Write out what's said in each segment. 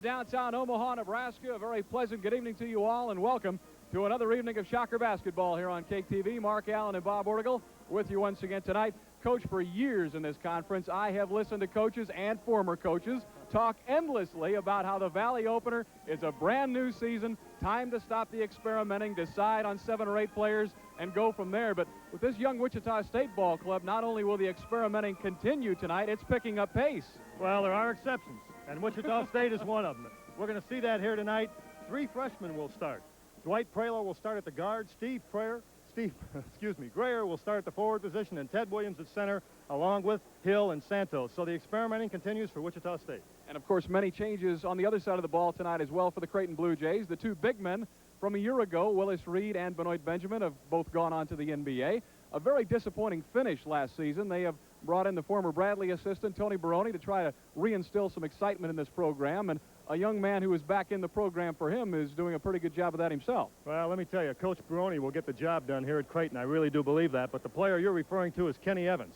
Downtown Omaha, Nebraska. A very pleasant good evening to you all, and welcome to another evening of Shocker basketball here on KTV. Mark Allen and Bob Ortigal with you once again tonight. Coach, for years in this conference, I have listened to coaches and former coaches talk endlessly about how the Valley opener is a brand new season, time to stop the experimenting, decide on 7 or 8 players, and go from there. But with this young Wichita State ball club, not only will the experimenting continue tonight, it's picking up pace. Well, there are exceptions, and Wichita State is one of them. We're going to see that here tonight. 3 freshmen will start. Dwight Pralo will start at the guard. Grayer will start at the forward position, and Ted Williams at center, along with Hill and Santos. So the experimenting continues for Wichita State. And, of course, many changes on the other side of the ball tonight as well for the Creighton Blue Jays. The 2 big men from a year ago, Willis Reed and Benoit Benjamin, have both gone on to the NBA. A very disappointing finish last season. They have brought in the former Bradley assistant, Tony Baroni, to try to reinstill some excitement in this program. And a young man who is back in the program for him is doing a pretty good job of that himself. Well, let me tell you, Coach Baroni will get the job done here at Creighton. I really do believe that. But the player you're referring to is Kenny Evans.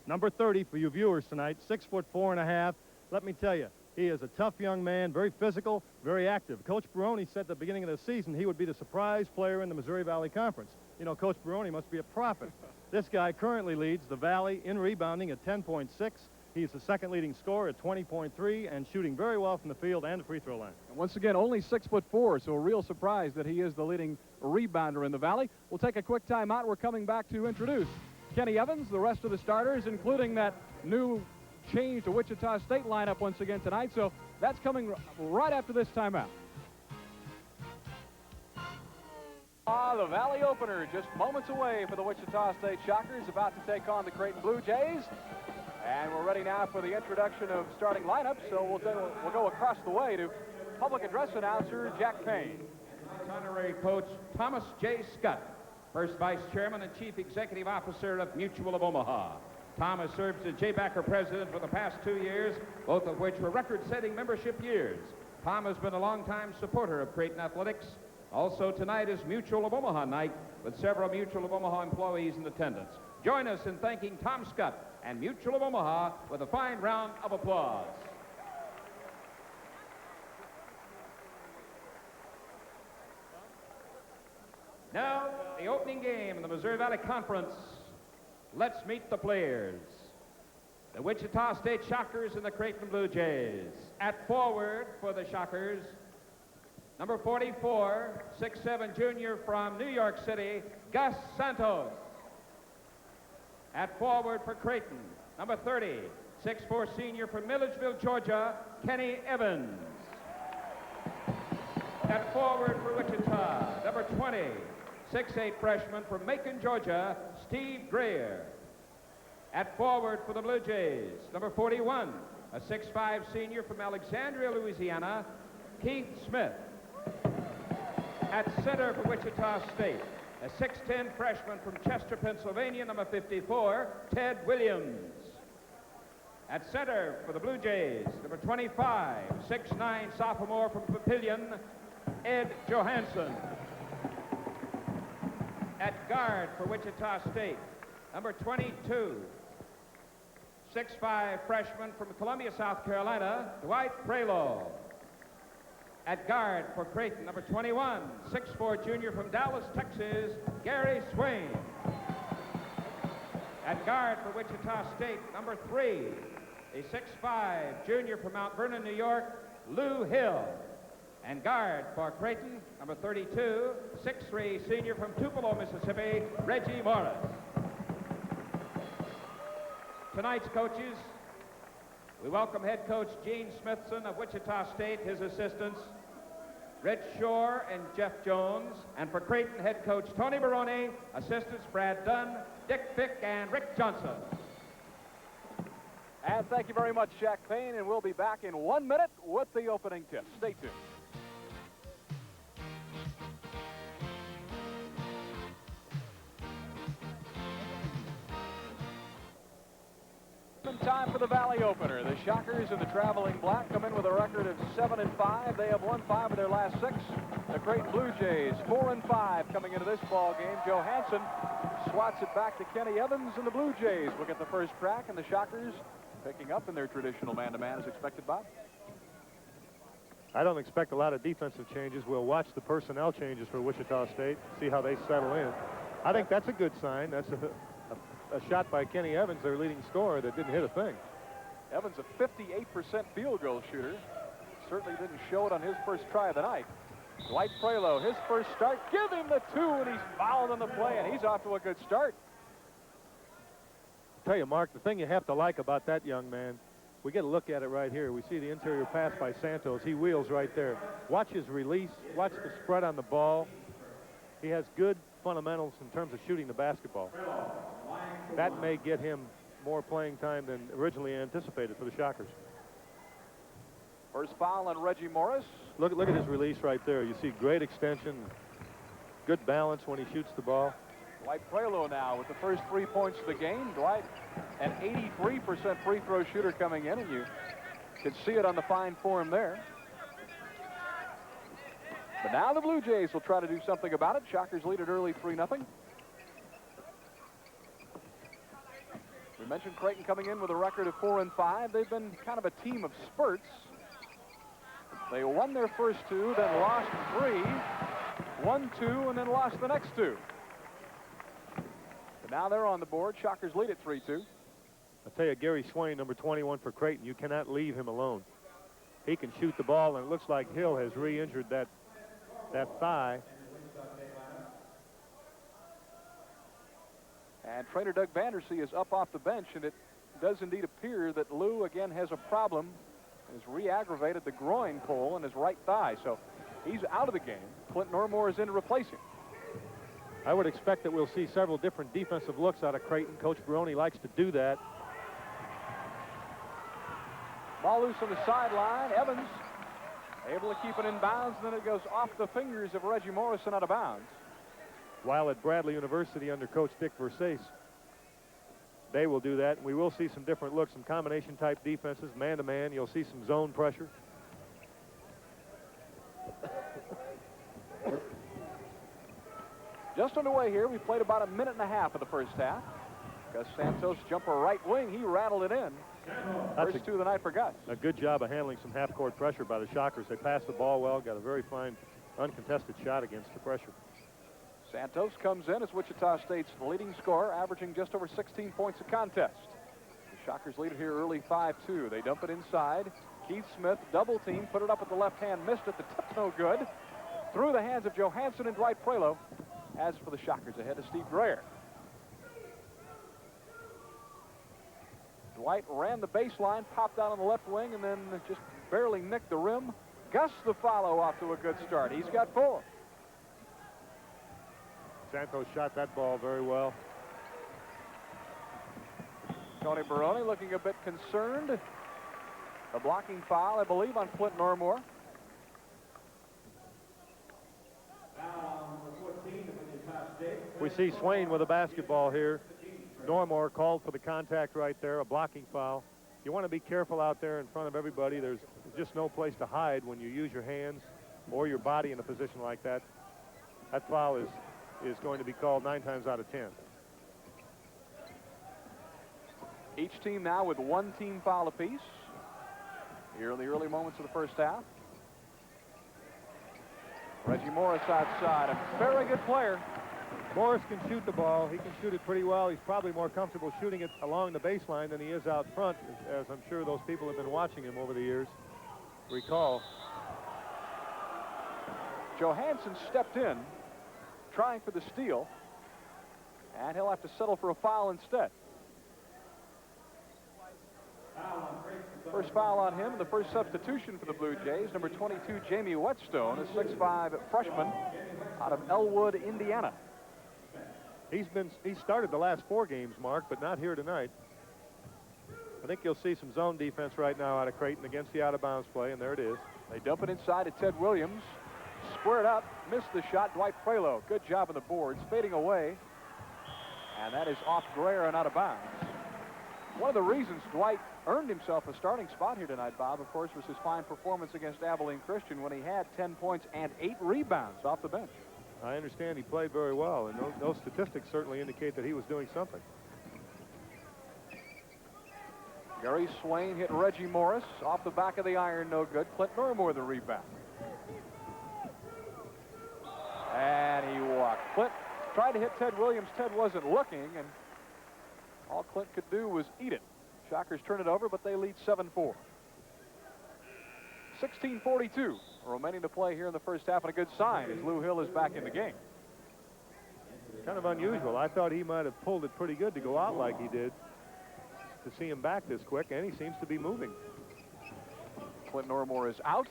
Number 30 for you viewers tonight, 6'4½". Let me tell you, he is a tough young man, very physical, very active. Coach Baroni said at the beginning of the season he would be the surprise player in the Missouri Valley Conference. You know, Coach Baroni must be a prophet. This guy currently leads the Valley in rebounding at 10.6. He's the second leading scorer at 20.3 and shooting very well from the field and the free throw line. And once again, only 6'4", so a real surprise that he is the leading rebounder in the Valley. We'll take a quick timeout. We're coming back to introduce Kenny Evans, the rest of the starters, including that new change to Wichita State lineup once again tonight. So that's coming right after this timeout. The Valley opener just moments away for the Wichita State Shockers, about to take on the Creighton Blue Jays. And we're ready now for the introduction of starting lineups, so we'll go across the way to public address announcer Jack Payne. Honorary Coach Thomas J. Scott, First Vice Chairman and Chief Executive Officer of Mutual of Omaha. Thomas served as J. Backer President for the past 2 years, both of which were record-setting membership years. Tom has been a longtime supporter of Creighton athletics. Also tonight is Mutual of Omaha night, with several Mutual of Omaha employees in attendance. Join us in thanking Tom Scott and Mutual of Omaha with a fine round of applause. Now, the opening game in the Missouri Valley Conference. Let's meet the players. The Wichita State Shockers and the Creighton Blue Jays. At forward for the Shockers, number 44, 6'7" junior from New York City, Gus Santos. At forward for Creighton, number 30, 6'4" senior from Milledgeville, Georgia, Kenny Evans. At forward for Wichita, number 20, 6'8" freshman from Macon, Georgia, Steve Grayer. At forward for the Blue Jays, number 41, a 6'5" senior from Alexandria, Louisiana, Keith Smith. At center for Wichita State, a 6'10" freshman from Chester, Pennsylvania, number 54, Ted Williams. At center for the Blue Jays, number 25, 6'9" sophomore from Papillion, Ed Johansson. At guard for Wichita State, number 22, 6'5" freshman from Columbia, South Carolina, Dwight Pralo. At guard for Creighton, number 21, 6'4" junior from Dallas, Texas, Gary Swain. At guard for Wichita State, number 3, a 6'5" junior from Mount Vernon, New York, Lou Hill. And guard for Creighton, number 32, 6'3" senior from Tupelo, Mississippi, Reggie Morris. Tonight's coaches, we welcome head coach Gene Smithson of Wichita State, his assistants, Rich Shore and Jeff Jones, and for Creighton, head coach Tony Baroni, assistants Brad Dunn, Dick Fick, and Rick Johnson. And thank you very much, Jack Payne, and we'll be back in 1 minute with the opening tip. Stay tuned. Time for the Valley opener. The Shockers in the traveling black come in with a record of 7-5. They have won 5 of their last 6. The Creighton Blue Jays 4-5 coming into this ball game. Johansson swats it back to Kenny Evans, and the Blue Jays will get the first crack, and the Shockers picking up in their traditional man-to-man as expected, Bob. I don't expect a lot of defensive changes. We'll watch the personnel changes for Wichita State, see how they settle in. I think that's a good sign. That's a shot by Kenny Evans, their leading scorer, that didn't hit a thing. Evans, a 58% field goal shooter. Certainly didn't show it on his first try of the night. Dwight Prelo, his first start. Give him the 2, and he's fouled on the play, and he's off to a good start. I'll tell you, Mark, the thing you have to like about that young man, we get a look at it right here. We see the interior pass by Santos. He wheels right there. Watch his release. Watch the spread on the ball. He has good fundamentals in terms of shooting the basketball. That may get him more playing time than originally anticipated for the Shockers. First foul on Reggie Morris. Look at his release right there. You see great extension, good balance when he shoots the ball. Dwight Prelo now with the first 3 points of the game. Dwight, an 83% free throw shooter coming in, and you can see it on the fine form there. But now the Blue Jays will try to do something about it. Shockers lead it early 3-0. We mentioned Creighton coming in with a record of 4-5. They've been kind of a team of spurts. They won their first 2, then lost 3, won 2, and then lost the next 2. But now they're on the board. Shockers lead at 3-2. I'll tell you, Gary Swain, number 21 for Creighton, you cannot leave him alone. He can shoot the ball, and it looks like Hill has re-injured that thigh. And trainer Doug Vandersea is up off the bench, and it does indeed appear that Lou again has a problem. Has re-aggravated the groin pull in his right thigh, so he's out of the game. Clint Normore is in to replace him. I would expect that we'll see several different defensive looks out of Creighton. Coach Baroni likes to do that. Ball loose on the sideline. Evans able to keep it in bounds, and then it goes off the fingers of Reggie Morris and out of bounds. While at Bradley University under Coach Dick Versace, they will do that. We will see some different looks, some combination type defenses, man-to-man. You'll see some zone pressure. Just underway here. We played about a minute and a half of the first half. Gus Santos jumper right wing. He rattled it in. First 2 of the night for Gus. A good job of handling some half-court pressure by the Shockers. They passed the ball well, got a very fine uncontested shot against the pressure. Santos comes in as Wichita State's leading scorer, averaging just over 16 points a contest. The Shockers lead it here early 5-2. They dump it inside. Keith Smith, double team, put it up with the left hand, missed it. The tip's no good. Through the hands of Johansson and Dwight Prelo. As for the Shockers, ahead to Steve Greer. Dwight ran the baseline, popped out on the left wing, and then just barely nicked the rim. Gus the follow off to a good start. He's got 4. Santos shot that ball very well. Tony Baroni looking a bit concerned. A blocking foul, I believe, on Clint Normore. We see Swain with a basketball here. Normore called for the contact right there, a blocking foul. You want to be careful out there in front of everybody. There's just no place to hide when you use your hands or your body in a position like that. That foul is going to be called 9 times out of 10. Each team now with 1 team foul apiece. Here in the early moments of the first half. Reggie Morris outside, a very good player. Morris can shoot the ball. He can shoot it pretty well. He's probably more comfortable shooting it along the baseline than he is out front, as I'm sure those people have been watching him over the years recall. Johansson stepped in, trying for the steal, and he'll have to settle for a foul instead. First foul on him, the first substitution for the Blue Jays, number 22, Jamie Whetstone, a 6'5" freshman out of Elwood, Indiana. He started the last 4 games, Mark, but not here tonight. I think you'll see some zone defense right now out of Creighton against the out-of-bounds play, and there it is. They dump it inside to Ted Williams. Squared up, missed the shot. Dwight Prelo, good job on the boards, fading away. And that is off Greer and out of bounds. One of the reasons Dwight earned himself a starting spot here tonight, Bob, of course, was his fine performance against Abilene Christian when he had 10 points and 8 rebounds off the bench. I understand he played very well, and those statistics certainly indicate that he was doing something. Gary Swain hit Reggie Morris off the back of the iron, no good. Clint Normore the rebound. And he walked. Clint tried to hit Ted Williams. Ted wasn't looking, and all Clint could do was eat it. Shockers turn it over, but they lead 7-4. 16:42 remaining to play here in the first half, and a good sign as Lou Hill is back in the game. Kind of unusual. I thought he might have pulled it pretty good to go out like he did. To see him back this quick, and he seems to be moving. Clint Normore is out.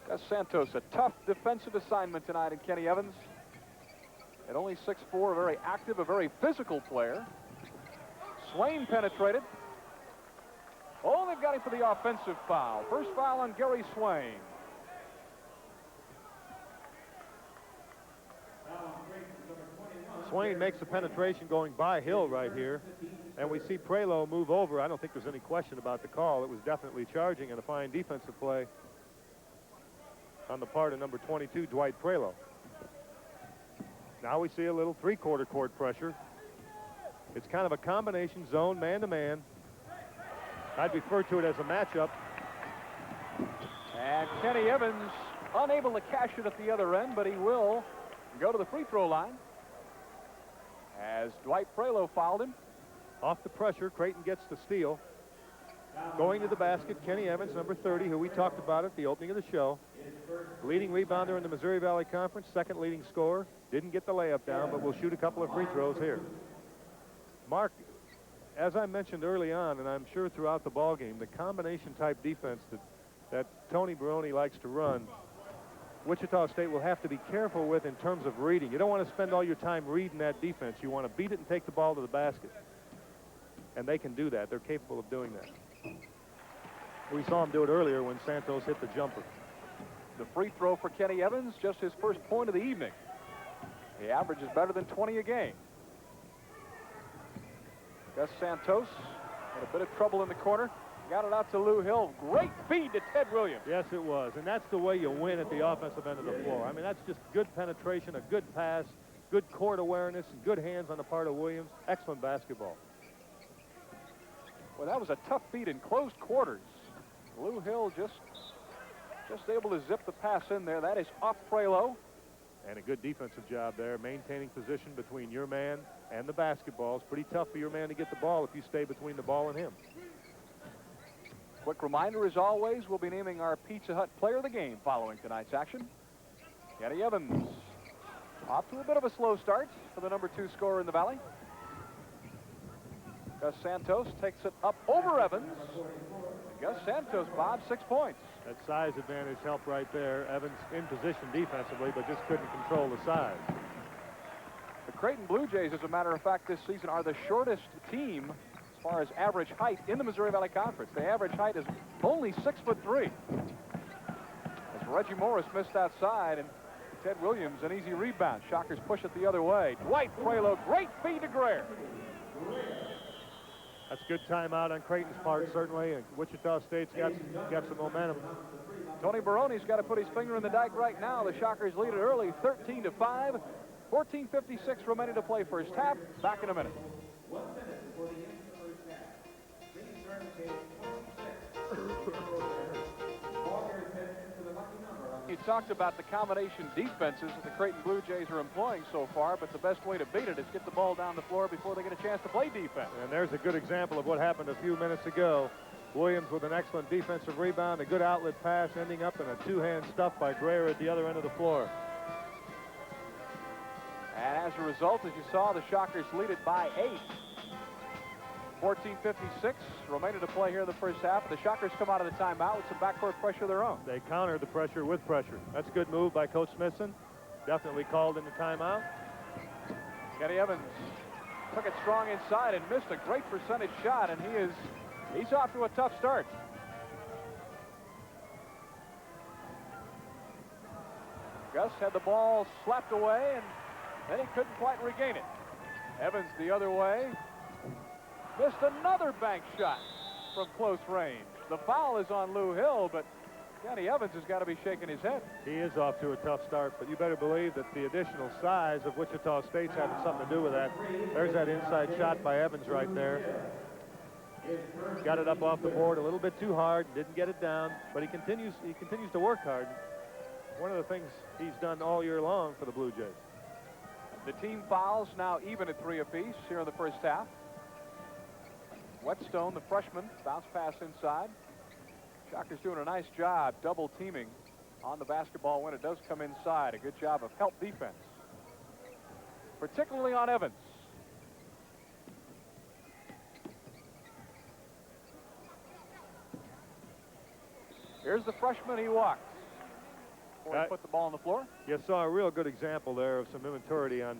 Gus Santos, a tough defensive assignment tonight in Kenny Evans. At only 6'4", a very active, a very physical player. Swain penetrated. Oh, they've got him for the offensive foul. First foul on Gary Swain. Swain makes the penetration going by Hill right here, and we see Prelo move over. I don't think there's any question about the call. It was definitely charging and a fine defensive play on the part of number 22, Dwight Prelo. Now we see a little three-quarter court pressure. It's kind of a combination zone, man-to-man. I'd refer to it as a matchup. And Kenny Evans unable to cash it at the other end, but he will go to the free throw line as Dwight Prelo fouled him. Off the pressure, Creighton gets the steal. Going to the basket, Kenny Evans, number 30, who we talked about at the opening of the show. Leading rebounder in the Missouri Valley Conference, second leading scorer. Didn't get the layup down, but will shoot a couple of free throws here. Mark, as I mentioned early on, and I'm sure throughout the ballgame, the combination type defense that Tony Barone likes to run, Wichita State will have to be careful with in terms of reading. You don't want to spend all your time reading that defense. You want to beat it and take the ball to the basket. And they can do that. They're capable of doing that. We saw him do it earlier when Santos hit the jumper. The free throw for Kenny Evans, just his first point of the evening. The average is better than 20 a game. Gus Santos had a bit of trouble in the corner. Got it out to Lou Hill. Great feed to Ted Williams. Yes, it was. And that's the way you win at the offensive end of the floor. I mean, that's just good penetration, a good pass, good court awareness, and good hands on the part of Williams. Excellent basketball. Well, that was a tough feed in closed quarters. Lou Hill just able to zip the pass in there. That is off Prelo. And a good defensive job there, maintaining position between your man and the basketball. It's pretty tough for your man to get the ball if you stay between the ball and him. Quick reminder, as always, we'll be naming our Pizza Hut player of the game following tonight's action. Kenny Evans off to a bit of a slow start for the number 2 scorer in the Valley. Gus Santos takes it up over Evans. Gus Santos, Bob, 6 points. That size advantage helped right there. Evans in position defensively, but just couldn't control the size. The Creighton Blue Jays, as a matter of fact, this season are the shortest team as far as average height in the Missouri Valley Conference. The average height is only 6'3". As Reggie Morris missed outside, and Ted Williams an easy rebound. Shockers push it the other way. Dwight Prelo, great feed to Greer. That's a good timeout on Creighton's part, certainly, and Wichita State's got some momentum. Tony Barone's got to put his finger in the dike right now. The Shockers lead it early, 13-5. 14:56 remaining to play first half. Back in a minute. 1 minute before the end of the first half. Please turn to page 26. Call your attention to the lucky number on the... You talked about the combination defenses that the Creighton Blue Jays are employing so far, but the best way to beat it is get the ball down the floor before they get a chance to play defense. And there's a good example of what happened a few minutes ago. Williams with an excellent defensive rebound, a good outlet pass, ending up in a two-hand stuff by Greer at the other end of the floor. And as a result, as you saw, the Shockers lead it by 8. 14:56 remaining to play here in the first half. The Shockers come out of the timeout with some backcourt pressure of their own. They counter the pressure with pressure. That's a good move by Coach Smithson. Definitely called in the timeout. Kenny Evans took it strong inside and missed a great percentage shot, and he's off to a tough start. Gus had the ball slapped away, and then he couldn't quite regain it. Evans the other way. Missed another bank shot from close range. The foul is on Lou Hill, but Kenny Evans has got to be shaking his head. He is off to a tough start, but you better believe that the additional size of Wichita State's having something to do with that. There's that inside shot by Evans right there. Got it up off the board a little bit too hard, didn't get it down, but he continues to work hard. One of the things he's done all year long for the Blue Jays. The team fouls now even at 3 apiece here in the first half. Whetstone, the freshman, bounce pass inside. Shockers doing a nice job double teaming on the basketball when it does come inside. A good job of help defense, particularly on Evans. Here's the freshman. He walks before he put the ball on the floor. You saw a real good example there of some immaturity on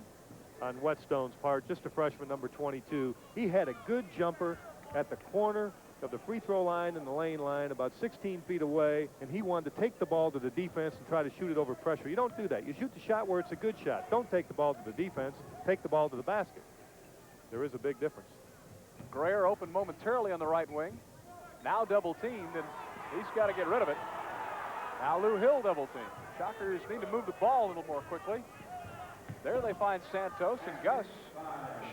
Whetstone's part. Just a freshman, number 22. He had a good jumper at the corner of the free throw line and the lane line about 16 feet away, and he wanted to take the ball to the defense and try to shoot it over pressure. You don't do that. You shoot the shot where it's a good shot. Don't take the ball to the defense. Take the ball to the basket. There is a big difference. Greer open momentarily on the right wing. Now double teamed, and he's got to get rid of it. Now Lou Hill double team. Shockers need to move the ball a little more quickly. There they find Santos, and Gus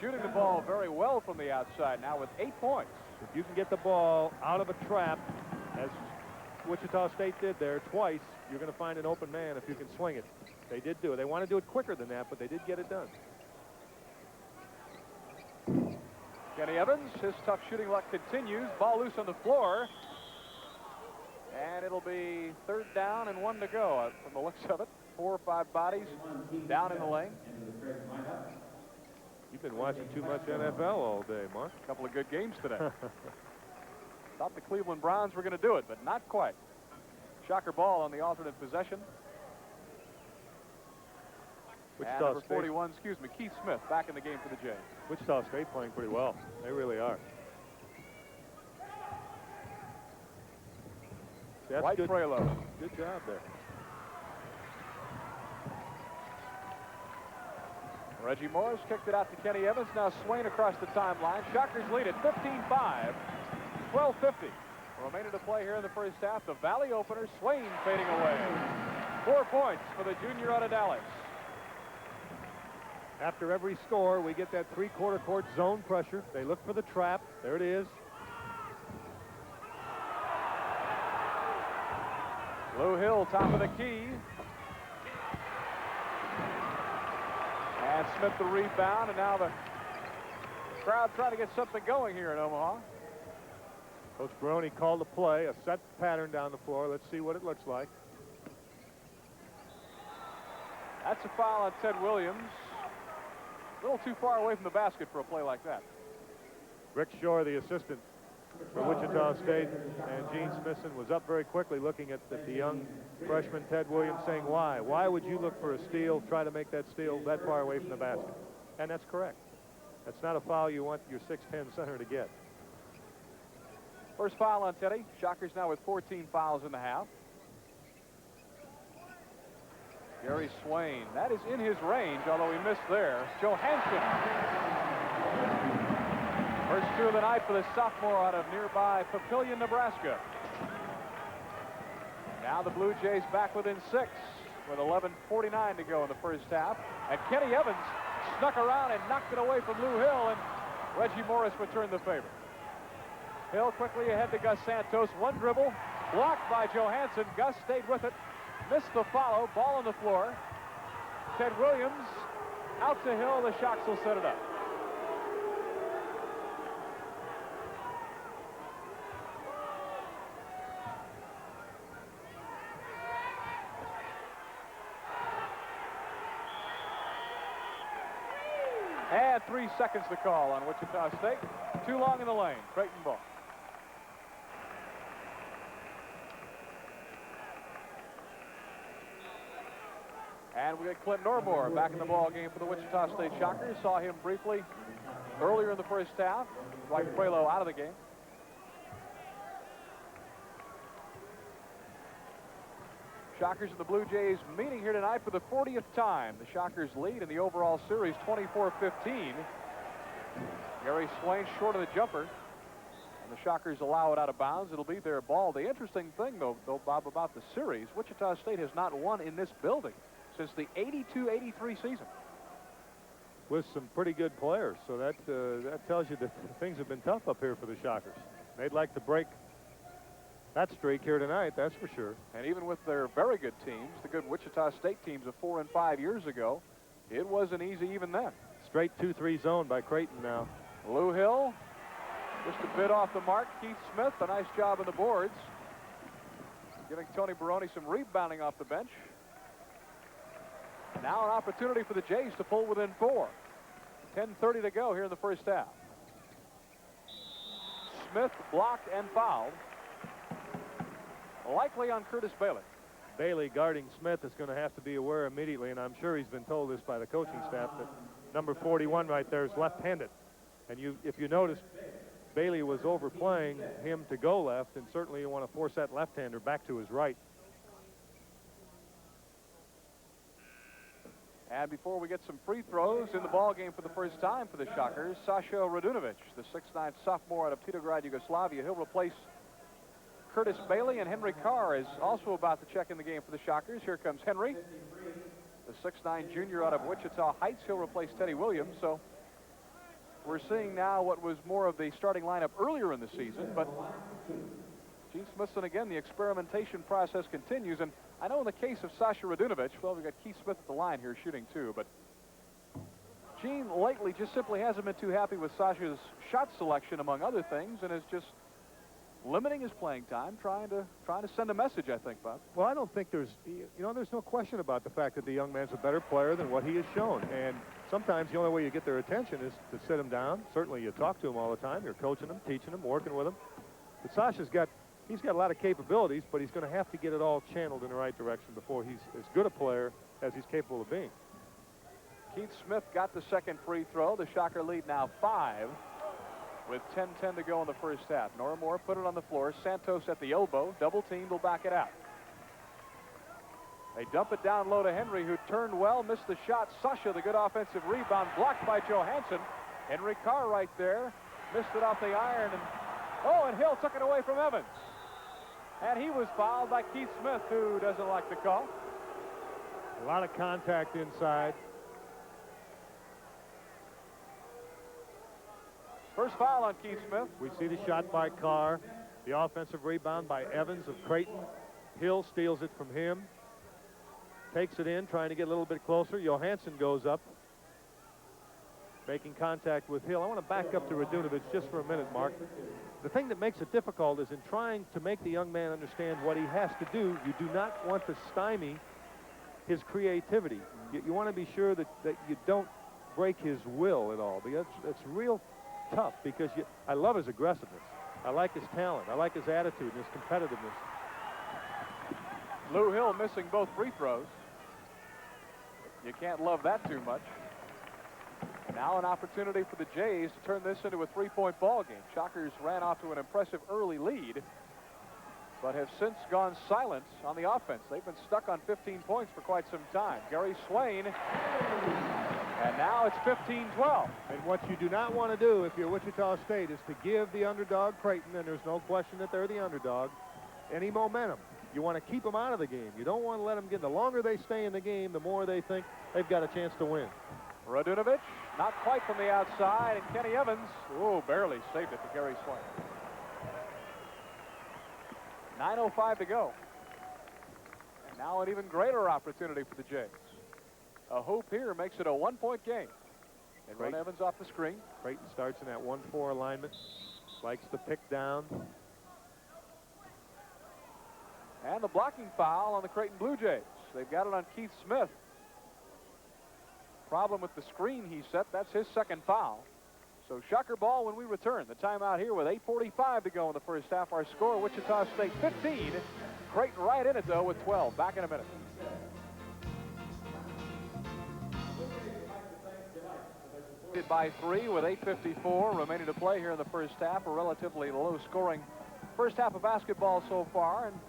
shooting the ball very well from the outside now with 8 points. If you can get the ball out of a trap, as Wichita State did there twice, you're going to find an open man if you can swing it. They did do it. They want to do it quicker than that, but they did get it done. Kenny Evans, his tough shooting luck continues. Ball loose on the floor. And it'll be 3rd down and 1 to go from the looks of it. 4 or 5 bodies down in the lane. You've been watching too much NFL all day, Mark. A couple of good games today. Thought the Cleveland Browns were going to do it, but not quite. Shocker ball on the alternate possession. And number 41, Keith Smith back in the game for the Jays. Wichita State playing pretty well. They really are. That's White good. Prelo. Good job there. Reggie Morris kicked it out to Kenny Evans. Now Swain across the timeline. Shockers lead at 15-5. 12:50 remaining to play here in the first half. The Valley opener. Swain fading away. 4 points for the junior out of Dallas. After every score, we get that 3/4 court zone pressure. They look for the trap. There it is. Lou Hill, top of the key. And Smith the rebound, and now the crowd trying to get something going here in Omaha. Coach Baroni called the play, a set pattern down the floor. Let's see what it looks like. That's a foul on Ted Williams. A little too far away from the basket for a play like that. Rick Shore, the assistant for Wichita State, and Gene Smithson was up very quickly looking at the young freshman Ted Williams, saying, why? Why would you look for a steal, try to make that steal that far away from the basket? And that's correct. That's not a foul you want your 6'10 center to get. First foul on Teddy. Shockers now with 14 fouls in the half. Gary Swain, that is in his range, although he missed there. Johansson. First 2 of the night for the sophomore out of nearby Papillion, Nebraska. Now the Blue Jays back within 6 with 11:49 to go in the first half. And Kenny Evans snuck around and knocked it away from Lou Hill, and Reggie Morris returned the favor. Hill quickly ahead to Gus Santos. One dribble, blocked by Johansson. Gus stayed with it, missed the follow, ball on the floor. Ted Williams out to Hill. The Shocks will set it up. And 3 seconds to call on Wichita State. Too long in the lane. Creighton ball. And we get Clint Normore back in the ball game for the Wichita State Shockers. Saw him briefly earlier in the first half. Dwight Prelo out of the game. Shockers and the Blue Jays meeting here tonight for the 40th time. The Shockers lead in the overall series 24-15. Gary Swain short of the jumper. And the Shockers allow it out of bounds. It'll be their ball. The interesting thing, though, Bob, about the series, Wichita State has not won in this building since the 82-83 season. With some pretty good players, so that tells you that things have been tough up here for the Shockers. They'd like to break that streak here tonight, that's for sure. And even with their very good teams, the good Wichita State teams of 4 and 5 years ago, it wasn't easy even then. Straight 2-3 zone by Creighton now. Lou Hill, just a bit off the mark. Keith Smith, a nice job on the boards. Giving Tony Baroni some rebounding off the bench. Now an opportunity for the Jays to pull within 4. 10:30 to go here in the first half. Smith blocked and fouled. Likely on Curtis Bailey. Bailey guarding Smith is going to have to be aware immediately, and I'm sure he's been told this by the coaching staff, that number 41 right there is left-handed. And if you notice, Bailey was overplaying him to go left, and certainly you want to force that left-hander back to his right. And before we get some free throws in the ball game for the first time for the Shockers, Sasha Radunovic, the 6'9" sophomore out of Titograd, Yugoslavia, he'll replace Curtis Bailey, and Henry Carr is also about to check in the game for the Shockers. Here comes Henry, the 6'9" junior out of Wichita Heights. He'll replace Teddy Williams. So we're seeing now what was more of the starting lineup earlier in the season, but Gene Smithson, again, the experimentation process continues. And I know in the case of Sasha Radunovic, well, we've got Keith Smith at the line here shooting too, but Gene lately just simply hasn't been too happy with Sasha's shot selection, among other things, and is just limiting his playing time, trying to send a message, I think, Bob. Well, I don't think there's no question about the fact that the young man's a better player than what he has shown. And sometimes the only way you get their attention is to sit him down. Certainly you talk to him all the time. You're coaching him, teaching him, working with him. But Sasha's got a lot of capabilities, but he's going to have to get it all channeled in the right direction before he's as good a player as he's capable of being. Keith Smith got the second free throw. The Shocker lead now 5 with 10:10 to go in the first half. Nora Moore put it on the floor. Santos at the elbow. Double teamed, will back it out. They dump it down low to Henry, who turned well, missed the shot. Sasha, the good offensive rebound, blocked by Johansson. Henry Carr right there, missed it off the iron, and Hill took it away from Evans. And he was fouled by Keith Smith, who doesn't like the call. A lot of contact inside. First foul on Keith Smith. We see the shot by Carr. The offensive rebound by Evans of Creighton. Hill steals it from him. Takes it in, trying to get a little bit closer. Johansson goes up, making contact with Hill. I want to back up to Radunovic just for a minute, Mark. The thing that makes it difficult is in trying to make the young man understand what he has to do, you do not want to stymie his creativity. You want to be sure that you don't break his will at all, because it's real tough, because I love his aggressiveness. I like his talent. I like his attitude and his competitiveness. Lou Hill missing both free throws. You can't love that too much. Now an opportunity for the Jays to turn this into a 3-point ball game. Shockers ran off to an impressive early lead, but have since gone silent on the offense. They've been stuck on 15 points for quite some time. Gary Swain, and now it's 15-12. And what you do not want to do if you're Wichita State is to give the underdog Creighton, and there's no question that they're the underdog, any momentum. You want to keep them out of the game. You don't want to let them get. The longer they stay in the game, the more they think they've got a chance to win. Radunovic, not quite from the outside, and Kenny Evans, barely saved it to Gary Swain. 9:05 to go. And now an even greater opportunity for the Jays. A hoop here makes it a 1-point game. And Ron Evans off the screen. Creighton starts in that 1-4 alignment. Likes to pick down. And the blocking foul on the Creighton Blue Jays. They've got it on Keith Smith. Problem with the screen he set. That's his second foul. So Shocker ball when we return. The timeout here with 8:45 to go in the first half. Our score, Wichita State 15. Creighton right in it, though, with 12. Back in a minute. By 3 with 8:54 remaining to play here in the first half. A relatively low-scoring first half of basketball so far, and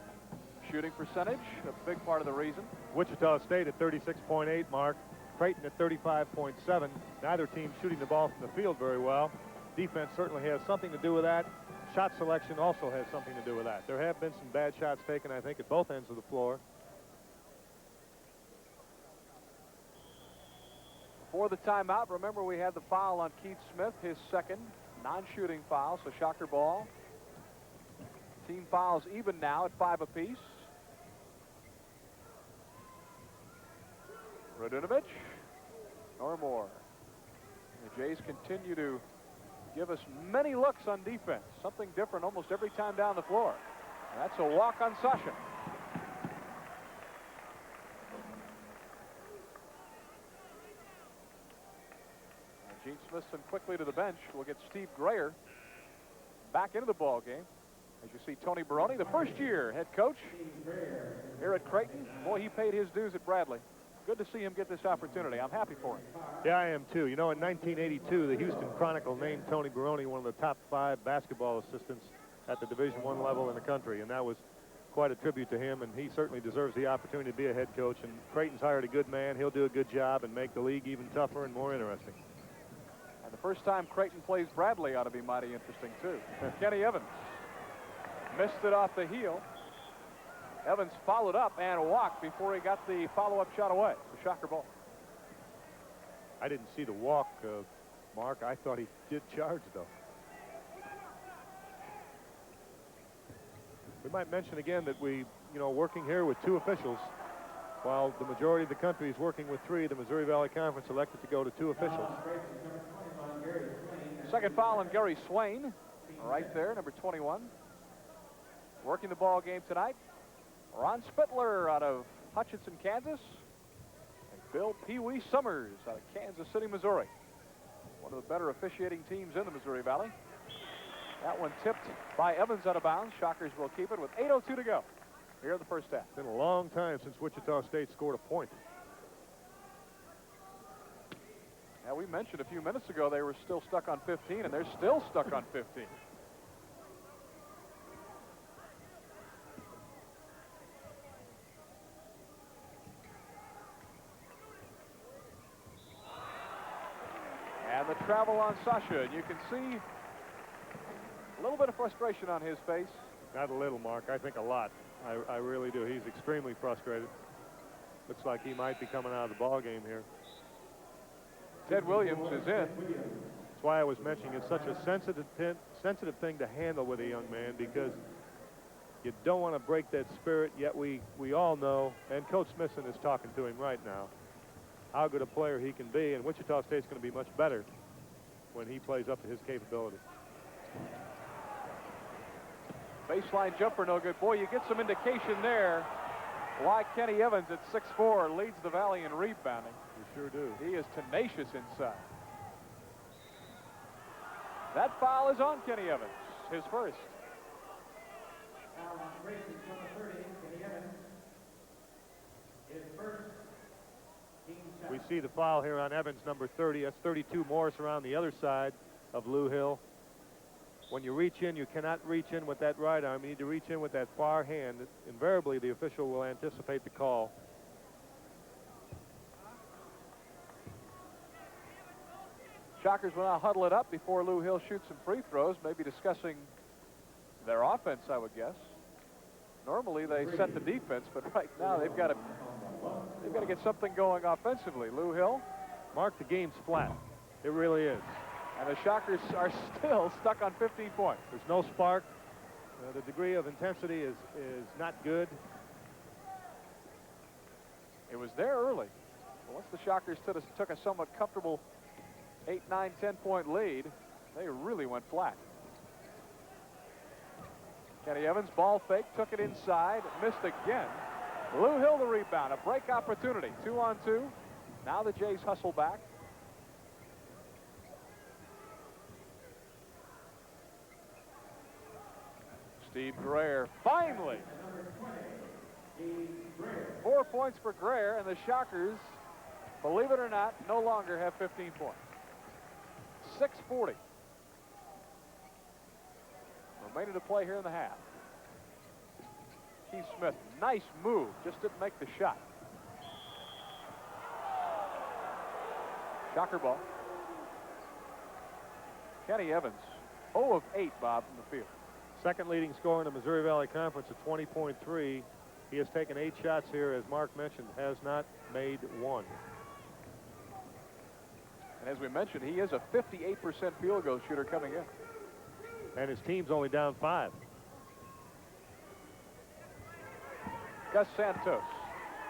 shooting percentage a big part of the reason. Wichita State at 36.8, Mark. Creighton at 35.7. Neither team shooting the ball from the field very well. Defense certainly has something to do with that. shot selection also has something to do with that. There have been some bad shots taken, I think, at both ends of the floor. For the timeout, remember we had the foul on Keith Smith, his second non-shooting foul, so Shocker ball. Team fouls even now at 5 apiece. Radunovic, or more. The Jays continue to give us many looks on defense, something different almost every time down the floor. And that's a walk on Sasha. Gene Smithson quickly to the bench. We'll get Steve Grayer back into the ball game. As you see, Tony Baroni, the first-year head coach here at Creighton. Boy, he paid his dues at Bradley. Good to see him get this opportunity. I'm happy for him. Yeah, I am too. You know, in 1982, the Houston Chronicle named Tony Baroni one of the top 5 basketball assistants at the Division I level in the country, and that was quite a tribute to him, and he certainly deserves the opportunity to be a head coach. And Creighton's hired a good man. He'll do a good job and make the league even tougher and more interesting. And the first time Creighton plays Bradley ought to be mighty interesting, too. Kenny Evans missed it off the heel. Evans followed up and walked before he got the follow-up shot away. The Shocker ball. I didn't see the walk, Mark. I thought he did charge, though. We might mention again that we, working here with 2 officials, while the majority of the country is working with 3, the Missouri Valley Conference elected to go to 2 officials. Second foul on Gary Swain, right there, number 21. Working the ball game tonight, Ron Spittler out of Hutchinson, Kansas, and Bill Pee Wee Summers out of Kansas City, Missouri. One of the better officiating teams in the Missouri Valley. That one tipped by Evans out of bounds. Shockers will keep it with 8:02 to go here in the first half. It's been a long time since Wichita State scored a point. Now, we mentioned a few minutes ago they were still stuck on 15, and they're still stuck on 15. And the travel on Sasha, and you can see a little bit of frustration on his face. Not a little, Mark. I think a lot. I really do. He's extremely frustrated. Looks like he might be coming out of the ball game here. Ted Williams is in. That's why I was mentioning it's such a sensitive thing to handle with a young man, because you don't want to break that spirit, yet we all know, and Coach Smithson is talking to him right now, how good a player he can be, and Wichita State's going to be much better when he plays up to his capability. Baseline jumper, no good. Boy, you get some indication there why Kenny Evans at 6'4" leads the Valley in rebounding. You sure do. He is tenacious inside. That foul is on Kenny Evans, his first. Foul on Creighton, number 30, Kenny Evans. His first. We see the foul here on Evans, number 30. That's 32 Morris around the other side of Lou Hill. When you reach in, you cannot reach in with that right arm. You need to reach in with that far hand. Invariably, the official will anticipate the call. Shockers will now huddle it up before Lou Hill shoots some free throws, maybe discussing their offense, I would guess. Normally they set the defense, but right now they've got to get something going offensively. Lou Hill. Mark, the game's flat. It really is. And the Shockers are still stuck on 15 points. There's no spark. The degree of intensity is not good. It was there early. But once the Shockers took a somewhat comfortable 8, 9, 10-point lead, they really went flat. Kenny Evans, ball fake, took it inside, missed again. Lou Hill the rebound, a break opportunity, 2-on-2. Now the Jays hustle back. Steve Grayer, finally. 4 points for Grayer, and the Shockers, believe it or not, no longer have 15 points. 6:40 remaining to play here in the half. Keith Smith, nice move, just didn't make the shot. Shocker ball. Kenny Evans, 0 of 8, Bob, from the field. Second leading scorer in the Missouri Valley Conference at 20.3. He has taken 8 shots here, as Mark mentioned, has not made one. And as we mentioned, he is a 58% field goal shooter coming in. And his team's only down 5. Gus Santos.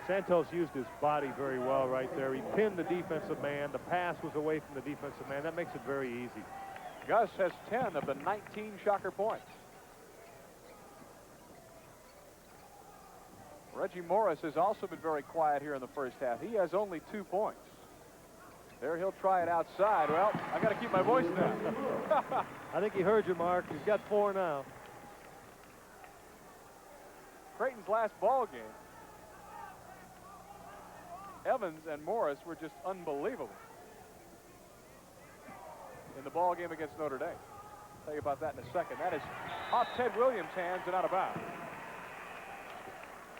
Santos used his body very well right there. He pinned the defensive man. The pass was away from the defensive man. That makes it very easy. Gus has 10 of the 19 Shocker points. Reggie Morris has also been very quiet here in the first half. He has only 2 points. There, he'll try it outside. Well, I got to keep my voice down. I think he heard you, Mark. He's got 4 now. Creighton's last ball game, Evans and Morris were just unbelievable in the ball game against Notre Dame. I'll tell you about that in a second. That is off Ted Williams' hands and out of bounds.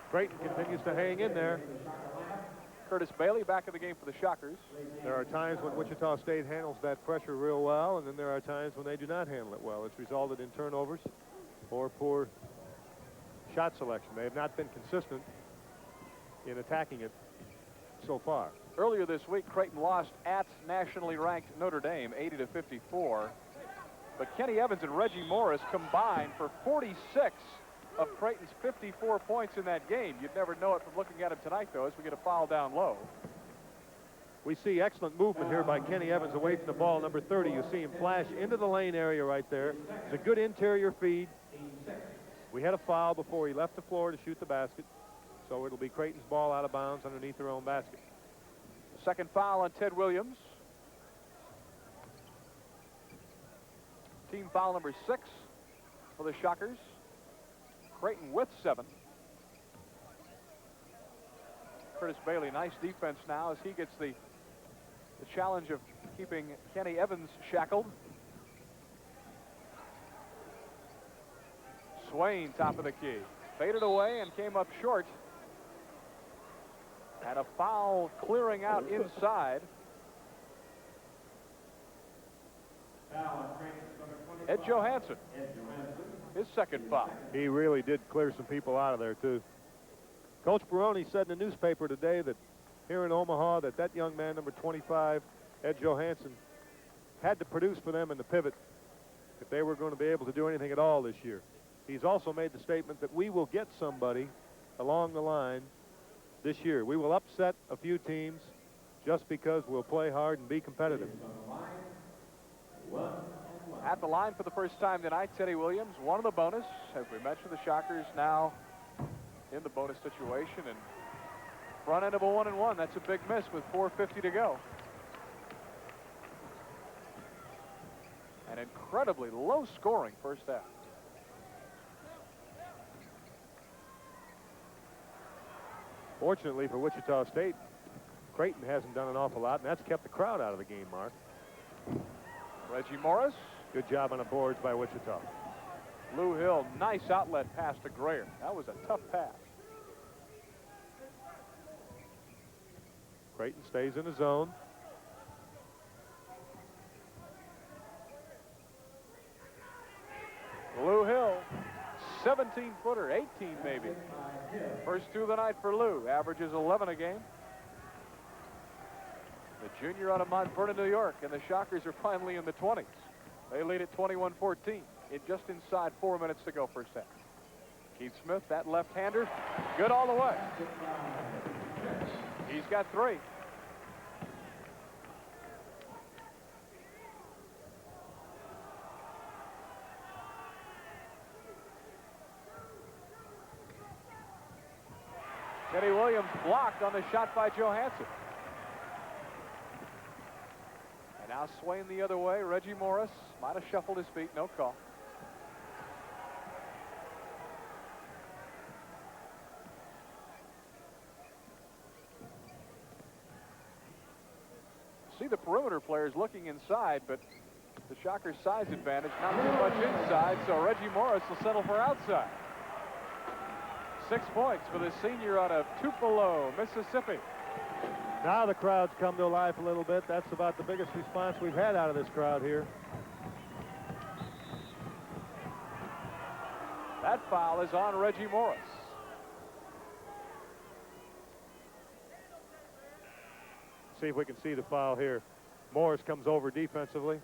Creighton continues to hang in there. Curtis Bailey back in the game for the Shockers. There are times when Wichita State handles that pressure real well, and then there are times when they do not handle it well. It's resulted in turnovers or poor shot selection. They have not been consistent in attacking it so far. Earlier this week, Creighton lost at nationally ranked Notre Dame 80-54. But Kenny Evans and Reggie Morris combined for 46 of Creighton's 54 points in that game. You'd never know it from looking at him tonight, though, as we get a foul down low. We see excellent movement here by Kenny Evans away from the ball. Number 30, you see him flash into the lane area right there. It's a good interior feed. We had a foul before he left the floor to shoot the basket. So it'll be Creighton's ball out of bounds underneath their own basket. Second foul on Ted Williams. Team foul number 6 for the Shockers. Creighton with 7. Curtis Bailey, nice defense now as he gets the challenge of keeping Kenny Evans shackled. Swain, top of the key. Faded away and came up short. And a foul clearing out inside. Ed Johansson, his second foul. He really did clear some people out of there, too. Coach Baroni said in the newspaper today that here in Omaha that young man, number 25, Ed Johansson, had to produce for them in the pivot if they were going to be able to do anything at all this year. He's also made the statement that we will get somebody along the line this year. We will upset a few teams just because we'll play hard and be competitive. At the line for the first time tonight, Teddy Williams, one of the bonus. As we mentioned, the Shockers now in the bonus situation and front end of a 1-and-1. That's a big miss with 4:50 to go. An incredibly low scoring first half. Fortunately for Wichita State, Creighton hasn't done an awful lot, and that's kept the crowd out of the game, Mark. Reggie Morris. Good job on the boards by Wichita. Lou Hill, nice outlet pass to Grayer. That was a tough pass. Creighton stays in the zone. Lou Hill, 17-footer, 18 maybe. First 2 of the night for Lou. Averages 11 a game. The junior out of Mount Vernon, New York, and the Shockers are finally in the 20s. They lead at 21-14 in just inside 4 minutes to go first half. Keith Smith, that left-hander, good all the way. He's got 3. Teddy Williams blocked on the shot by Johansson. And now Swain the other way. Reggie Morris might have shuffled his feet. No call. See the perimeter players looking inside, but the Shockers' size advantage, not too much inside, so Reggie Morris will settle for outside. 6 points for the senior out of Tupelo, Mississippi. Now the crowd's come to life a little bit. That's about the biggest response we've had out of this crowd here. That foul is on Reggie Morris. See if we can see the foul here. Morris comes over defensively.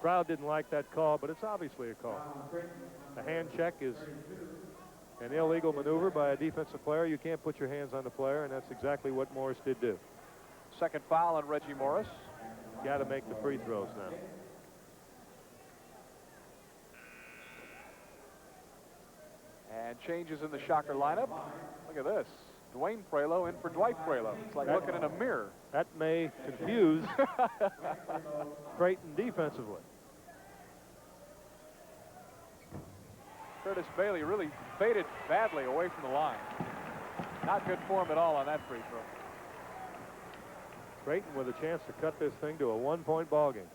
Crowd didn't like that call, but it's obviously a call. A hand check is an illegal maneuver by a defensive player. You can't put your hands on the player, and that's exactly what Morris did do. Second foul on Reggie Morris. Got to make the free throws now. And changes in the Shocker lineup. Look at this. Dwayne Prelo in for Dwight Prelo. It's like looking in a mirror. That may confuse Creighton defensively. Curtis Bailey really faded badly away from the line. Not good for him at all on that free throw. Creighton with a chance to cut this thing to a one-point ball game.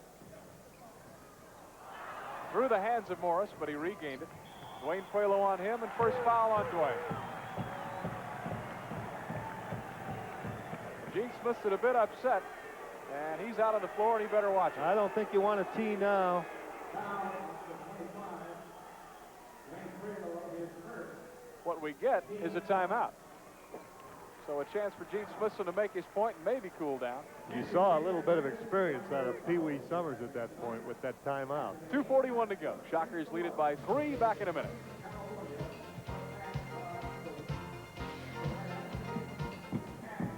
Through the hands of Morris, but he regained it. Dwayne Prelo on him, and first foul on Dwayne. Gene Smith's a bit upset, and he's out on the floor, and he better watch it. I don't think you want a tee now. What we get is a timeout. So a chance for Gene Smithson to make his point and maybe cool down. You saw a little bit of experience out of Pee Wee Summers at that point with that timeout. 2:41 to go. Shockers lead it by 3. Back in a minute.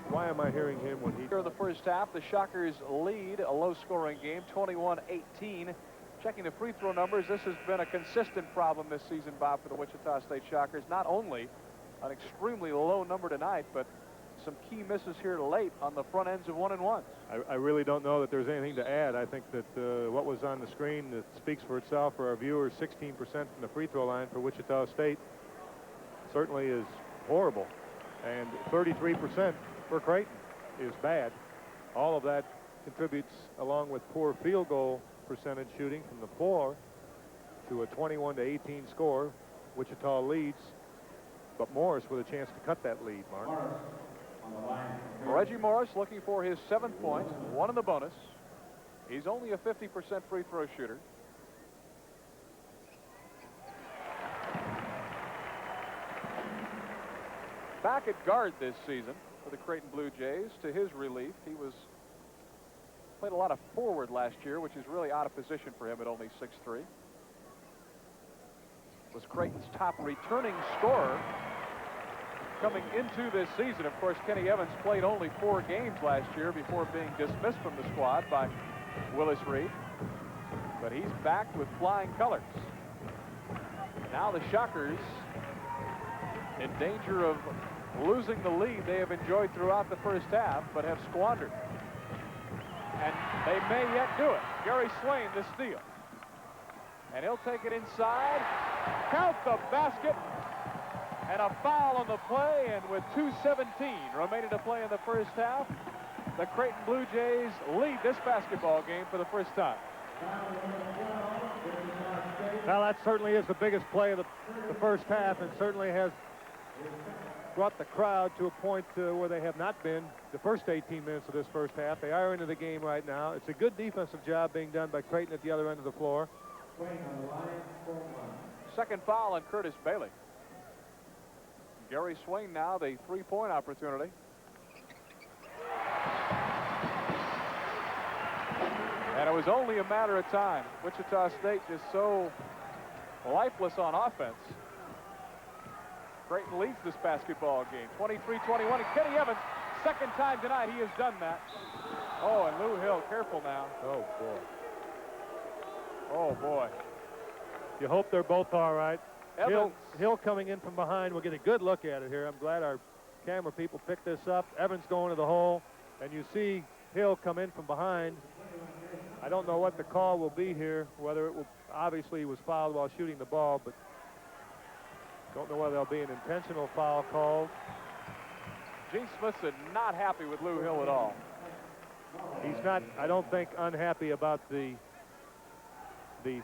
Why am I hearing him when he... Here in the first half, the Shockers lead a low-scoring game, 21-18. Checking the free throw numbers, this has been a consistent problem this season, Bob, for the Wichita State Shockers. Not only an extremely low number tonight, but some key misses here late on the front ends of 1-and-1s. I really don't know that there's anything to add. I think that what was on the screen that speaks for itself for our viewers. 16% from the free throw line for Wichita State certainly is horrible, and 33% for Creighton is bad. All of that contributes, along with poor field goal percentage shooting from the floor, to a 21-18 score. Wichita leads, but Morris with a chance to cut that lead, Mark. Reggie Morris looking for his 7th point, 1 in the bonus. He's only a 50% free throw shooter. Back at guard this season for the Creighton Blue Jays. To his relief, he played a lot of forward last year, which is really out of position for him at only 6'3". Was Creighton's top returning scorer coming into this season. Of course, Kenny Evans played only 4 games last year before being dismissed from the squad by Willis Reed. But he's back with flying colors. Now the Shockers in danger of losing the lead they have enjoyed throughout the first half, but have squandered. And they may yet do it. Gary Swain, the steal. And he'll take it inside. Count the basket. And a foul on the play, and with 2:17 remaining to play in the first half, the Creighton Blue Jays lead this basketball game for the first time. Now that certainly is the biggest play of the first half, and certainly has brought the crowd to a point where they have not been the first 18 minutes of this first half. They are into the game right now. It's a good defensive job being done by Creighton at the other end of the floor. Second foul on Curtis Bailey. Gary Swain now the 3-point opportunity. And it was only a matter of time. Wichita State just so lifeless on offense. Creighton leads this basketball game, 23-21. And Kenny Evans, second time tonight he has done that. Oh, and Lou Hill, careful now. Oh, boy. Oh, boy. You hope they're both all right. Evans. Hill coming in from behind. We'll get a good look at it here. I'm glad our camera people picked this up. Evans going to the hole, and you see Hill come in from behind. I don't know what the call will be here, whether it will, obviously he was fouled while shooting the ball, but don't know whether there'll be an intentional foul called. Gene Smithson not happy with Lou Hill at all. He's not, I don't think, unhappy about the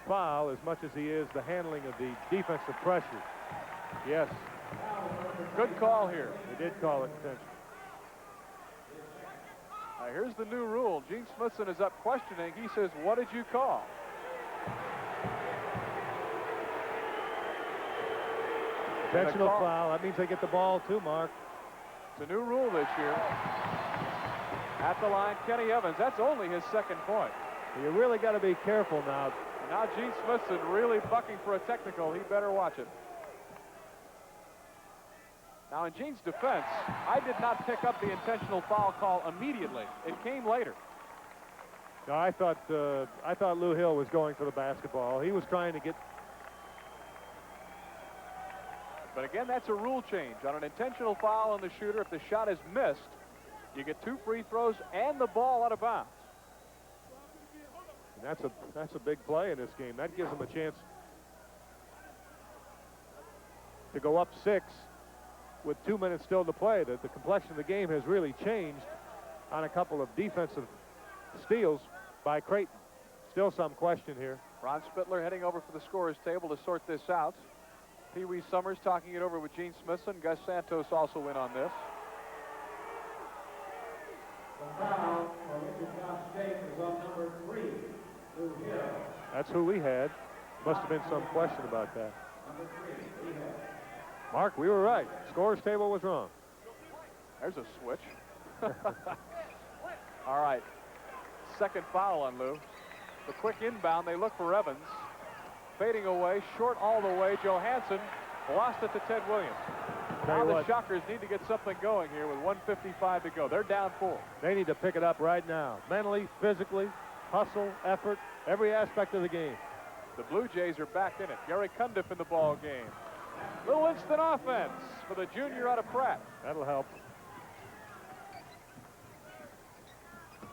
foul as much as he is the handling of the defensive pressure. Yes. Good call here. They did call it intentional. Here's the new rule. Gene Smithson is up questioning. He says, what did you call? Intentional foul. That means they get the ball too, Mark. It's a new rule this year. At the line, Kenny Evans. That's only his second point. You really got to be careful now. Now Gene Smithson really bucking for a technical. He better watch it. Now in Gene's defense, I did not pick up the intentional foul call immediately. It came later. No, I thought Lou Hill was going for the basketball. He was trying to get. But again, that's a rule change. On an intentional foul on the shooter, if the shot is missed, you get 2 free throws and the ball out of bounds. And that's a big play in this game. That gives them a chance to go up 6 with 2 minutes still to play. The complexion of the game has really changed on a couple of defensive steals by Creighton. Still some question here. Ron Spittler heading over for the scorer's table to sort this out. Pee Wee Summers talking it over with Gene Smithson. Gus Santos also in on this. The foul for Wichita State is on number 3, Lou Hill. That's who we had. Must have been some question about that. Number 3, Lou Hill. Mark, we were right. Scorer's table was wrong. There's a switch. All right. Second foul on Lou. The quick inbound, they look for Evans. Fading away, short all the way. Johansson lost it to Ted Williams. Now the Shockers need to get something going here with 1:55 to go. They're down 4. They need to pick it up right now. Mentally, physically, hustle, effort, every aspect of the game. The Blue Jays are back in it. Gary Cundiff in the ball game. Little instant offense for the junior out of Pratt. That'll help.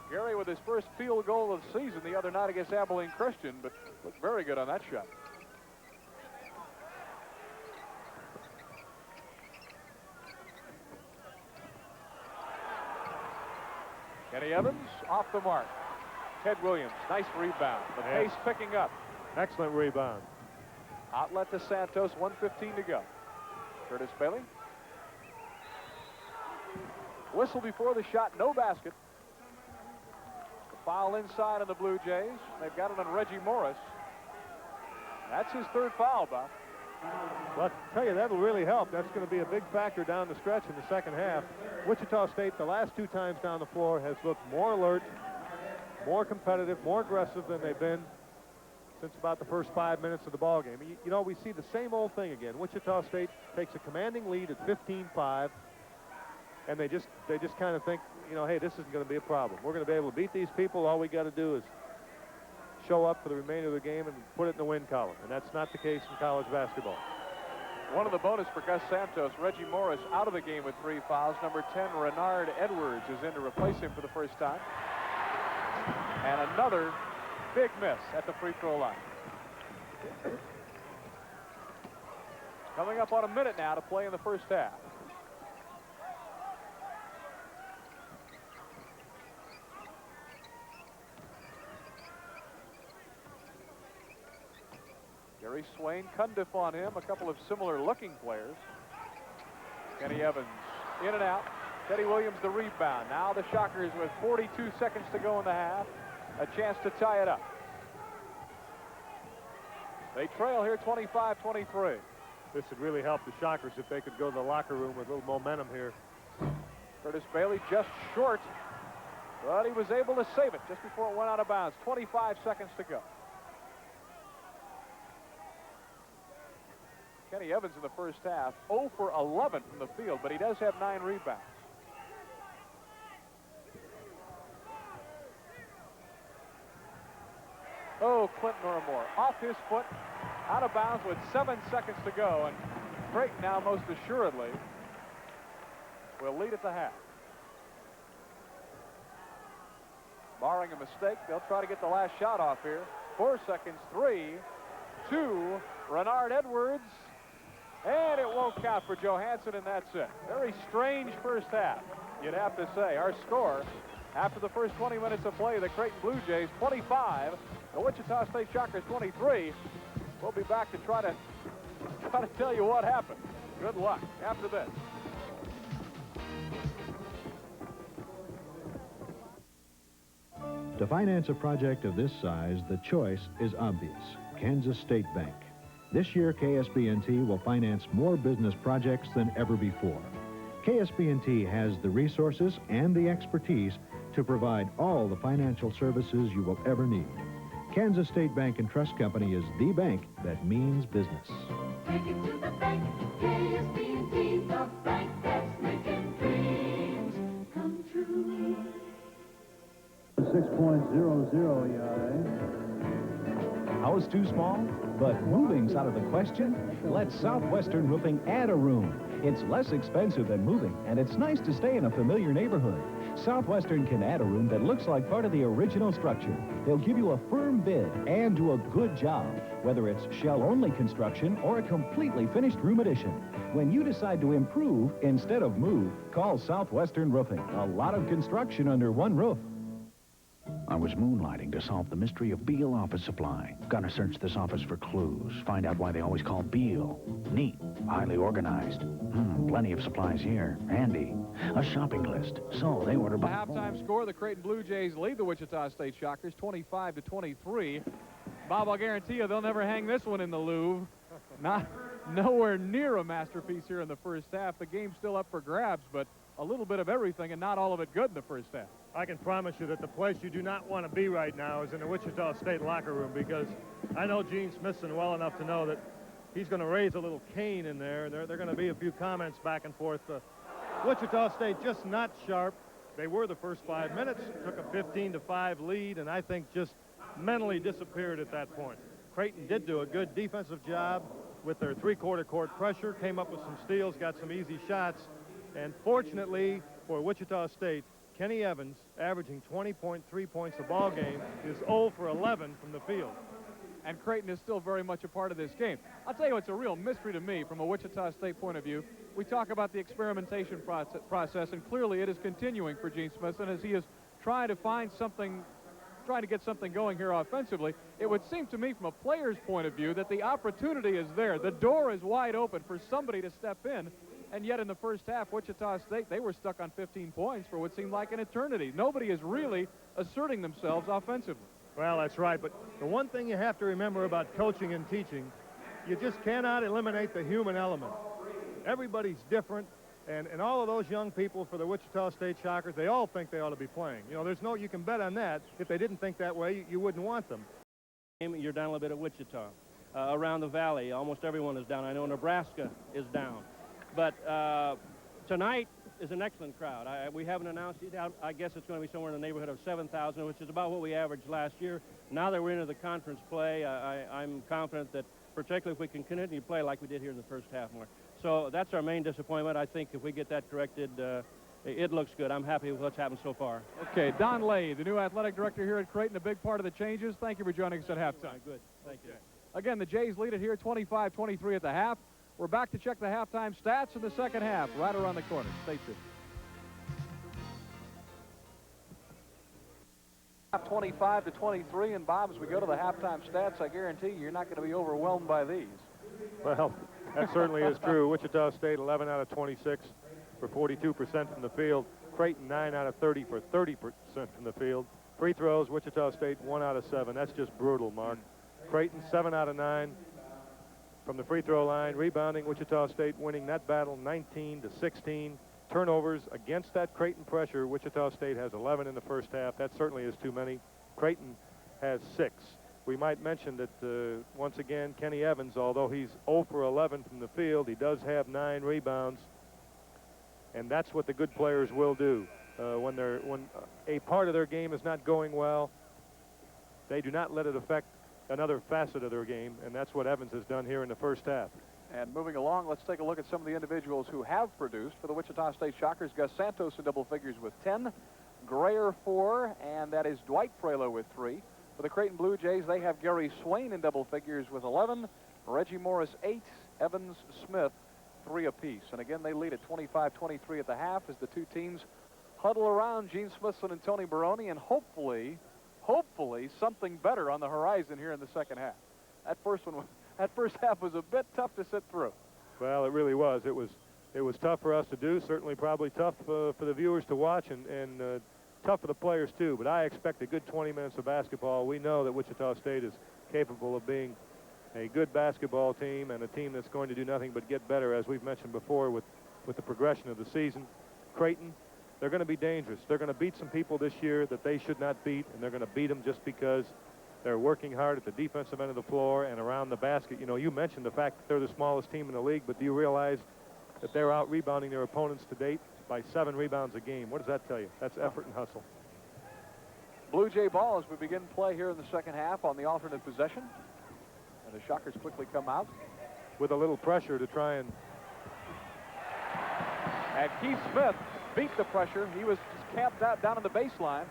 Gary with his first field goal of the season the other night against Abilene Christian, but looked very good on that shot. Kenny Evans off the mark. Ted Williams, nice rebound. The pace picking up. Excellent rebound. Outlet to Santos, 1:15 to go. Curtis Bailey. Whistle before the shot, no basket. The foul inside on the Blue Jays. They've got it on Reggie Morris. That's his 3rd foul, Bob. Well, I tell you, that'll really help. That's going to be a big factor down the stretch in the second half. Wichita State, the last 2 times down the floor, has looked more alert, more competitive, more aggressive than they've been since about the first 5 minutes of the ball game. You know, we see the same old thing again. Wichita State takes a commanding lead at 15-5, and they just kind of think, you know, hey, this isn't going to be a problem. We're going to be able to beat these people. All we got to do is show up for the remainder of the game and put it in the win column, and that's not the case in college basketball. One of the bonus for Gus Santos, Reggie Morris out of the game with 3 fouls. Number 10, Renard Edwards, is in to replace him for the first time. And another big miss at the free throw line. Coming up on a minute now to play in the first half. Gary Swain, Cundiff on him, a couple of similar looking players. Kenny Evans in and out. Teddy Williams the rebound. Now the Shockers with 42 seconds to go in the half. A chance to tie it up. They trail here 25-23. This would really help the Shockers if they could go to the locker room with a little momentum here. Curtis Bailey just short, but he was able to save it just before it went out of bounds. 25 seconds to go. Kenny Evans in the first half, 0 for 11 from the field, but he does have 9 rebounds. Oh, Clinton Oramore off his foot, out of bounds with 7 seconds to go, and Creighton now most assuredly will lead at the half. Barring a mistake, they'll try to get the last shot off here. 4 seconds, 3, 2, Renard Edwards, and it won't count for Johansson, and that's it. Very strange first half, you'd have to say. Our score after the first 20 minutes of play, the Creighton Blue Jays 25, the Wichita State Shockers 23. We'll be back to try to tell you what happened. Good luck after this. To finance a project of this size, the choice is obvious. Kansas State Bank. This year, KSB&T will finance more business projects than ever before. KSB&T has the resources and the expertise to provide all the financial services you will ever need. Kansas State Bank and Trust Company is the bank that means business. Take it to the bank, KSB&T, the bank that's making dreams come true. 6.00 ERA. House too small? But moving's out of the question? Let Southwestern Roofing add a room. It's less expensive than moving, and it's nice to stay in a familiar neighborhood. Southwestern can add a room that looks like part of the original structure. They'll give you a firm bid and do a good job, whether it's shell-only construction or a completely finished room addition. When you decide to improve instead of move, call Southwestern Roofing. A lot of construction under one roof. I was moonlighting to solve the mystery of Beal Office Supply. Gonna search this office for clues, find out why they always call Beal. Neat, highly organized. Plenty of supplies here. Handy. A shopping list. So they order The by... halftime score, the Creighton Blue Jays lead the Wichita State Shockers 25-23. Bob, I'll guarantee you they'll never hang this one in the Louvre. Nowhere near a masterpiece here in the first half. The game's still up for grabs, but a little bit of everything and not all of it good in the first half. I can promise you that the place you do not want to be right now is in the Wichita State locker room, because I know Gene Smithson well enough to know that he's going to raise a little cane in there. There are going to be a few comments back and forth. Wichita State just not sharp. They were the first 5 minutes, took a 15-5 lead, and I think just mentally disappeared at that point. Creighton did do a good defensive job with their three-quarter court pressure, came up with some steals, got some easy shots, and fortunately for Wichita State, Kenny Evans, averaging 20.3 points a ball game, is 0 for 11 from the field. And Creighton is still very much a part of this game. I'll tell you what's a real mystery to me from a Wichita State point of view. We talk about the experimentation process, and clearly it is continuing for Gene Smithson as he is trying to find something, trying to get something going here offensively. It would seem to me from a player's point of view that the opportunity is there. The door is wide open for somebody to step in. And yet in the first half, Wichita State, they were stuck on 15 points for what seemed like an eternity. Nobody is really asserting themselves offensively. Well, that's right, but the one thing you have to remember about coaching and teaching, you just cannot eliminate the human element. Everybody's different, and all of those young people for the Wichita State Shockers, they all think they ought to be playing. You know, there's no, you can bet on that. If they didn't think that way, you wouldn't want them. You're down a little bit at Wichita. Around the valley, almost everyone is down. I know Nebraska is down. But tonight is an excellent crowd. We haven't announced it. I guess it's going to be somewhere in the neighborhood of 7,000, which is about what we averaged last year. Now that we're into the conference play, I'm confident that particularly if we can continue to play like we did here in the first half, Mark. So that's our main disappointment. I think if we get that corrected, it looks good. I'm happy with what's happened so far. Okay, Don Lay, the new athletic director here at Creighton, a big part of the changes. Thank you for joining us at halftime. Good. Thank you. Again, the Jays lead it here 25-23 at the half. We're back to check the halftime stats in the second half, right around the corner. Stay tuned. 25-23, and Bob, as we go to the halftime stats, I guarantee you're not going to be overwhelmed by these. Well, that certainly is true. Wichita State 11 out of 26 for 42% from the field. Creighton 9 out of 30 for 30% from the field. Free throws, Wichita State 1 out of 7. That's just brutal, Mark. Creighton 7 out of 9 from the free throw line. Rebounding, Wichita State winning that battle 19-16. Turnovers against that Creighton pressure. Wichita State has 11 in the first half. That certainly is too many. Creighton has 6. We might mention that once again, Kenny Evans, although he's 0 for 11 from the field, he does have 9 rebounds, and that's what the good players will do. When a part of their game is not going well, they do not let it affect another facet of their game, and that's what Evans has done here in the first half. And moving along, let's take a look at some of the individuals who have produced for the Wichita State Shockers. Gus Santos in double figures with 10, Grayer 4, and that is Dwight Frelo with 3. For the Creighton Blue Jays, they have Gary Swain in double figures with 11, Reggie Morris 8, Evans Smith 3 apiece. And again, they lead at 25-23 at the half as the two teams huddle around Gene Smithson and Tony Barone, and hopefully something better on the horizon here in the second half. That first half was a bit tough to sit through. Well, it really was. It was tough for us to do, certainly probably tough for the viewers to watch, and tough for the players too. But I expect a good 20 minutes of basketball. We know that Wichita State is capable of being a good basketball team and a team that's going to do nothing but get better, as we've mentioned before, with the progression of the season. Creighton, they're going to be dangerous. They're going to beat some people this year that they should not beat, and they're going to beat them just because they're working hard at the defensive end of the floor and around the basket. You know, you mentioned the fact that they're the smallest team in the league, but do you realize that they're out rebounding their opponents to date by 7 rebounds a game? What does that tell you? That's effort and hustle. Blue Jay ball as we begin play here in the second half on the alternate possession. And the Shockers quickly come out. With a little pressure to try and... And Keith Smith beat the pressure. He was just camped out down on the baseline,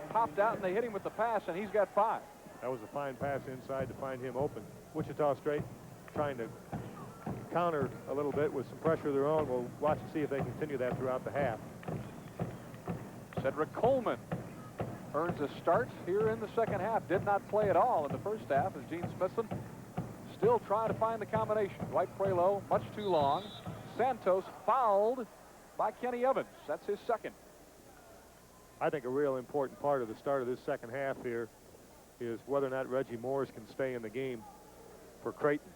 popped out, and they hit him with the pass, and he's got 5. That was a fine pass inside to find him open. Wichita State trying to counter a little bit with some pressure of their own. We'll watch and see if they continue that throughout the half. Cedric Coleman earns a start here in the second half. Did not play at all in the first half as Gene Smithson still trying to find the combination. Dwight Prelo, much too long. Santos fouled by Kenny Evans. That's his second. I think a real important part of the start of this second half here is whether or not Reggie Morris can stay in the game for Creighton.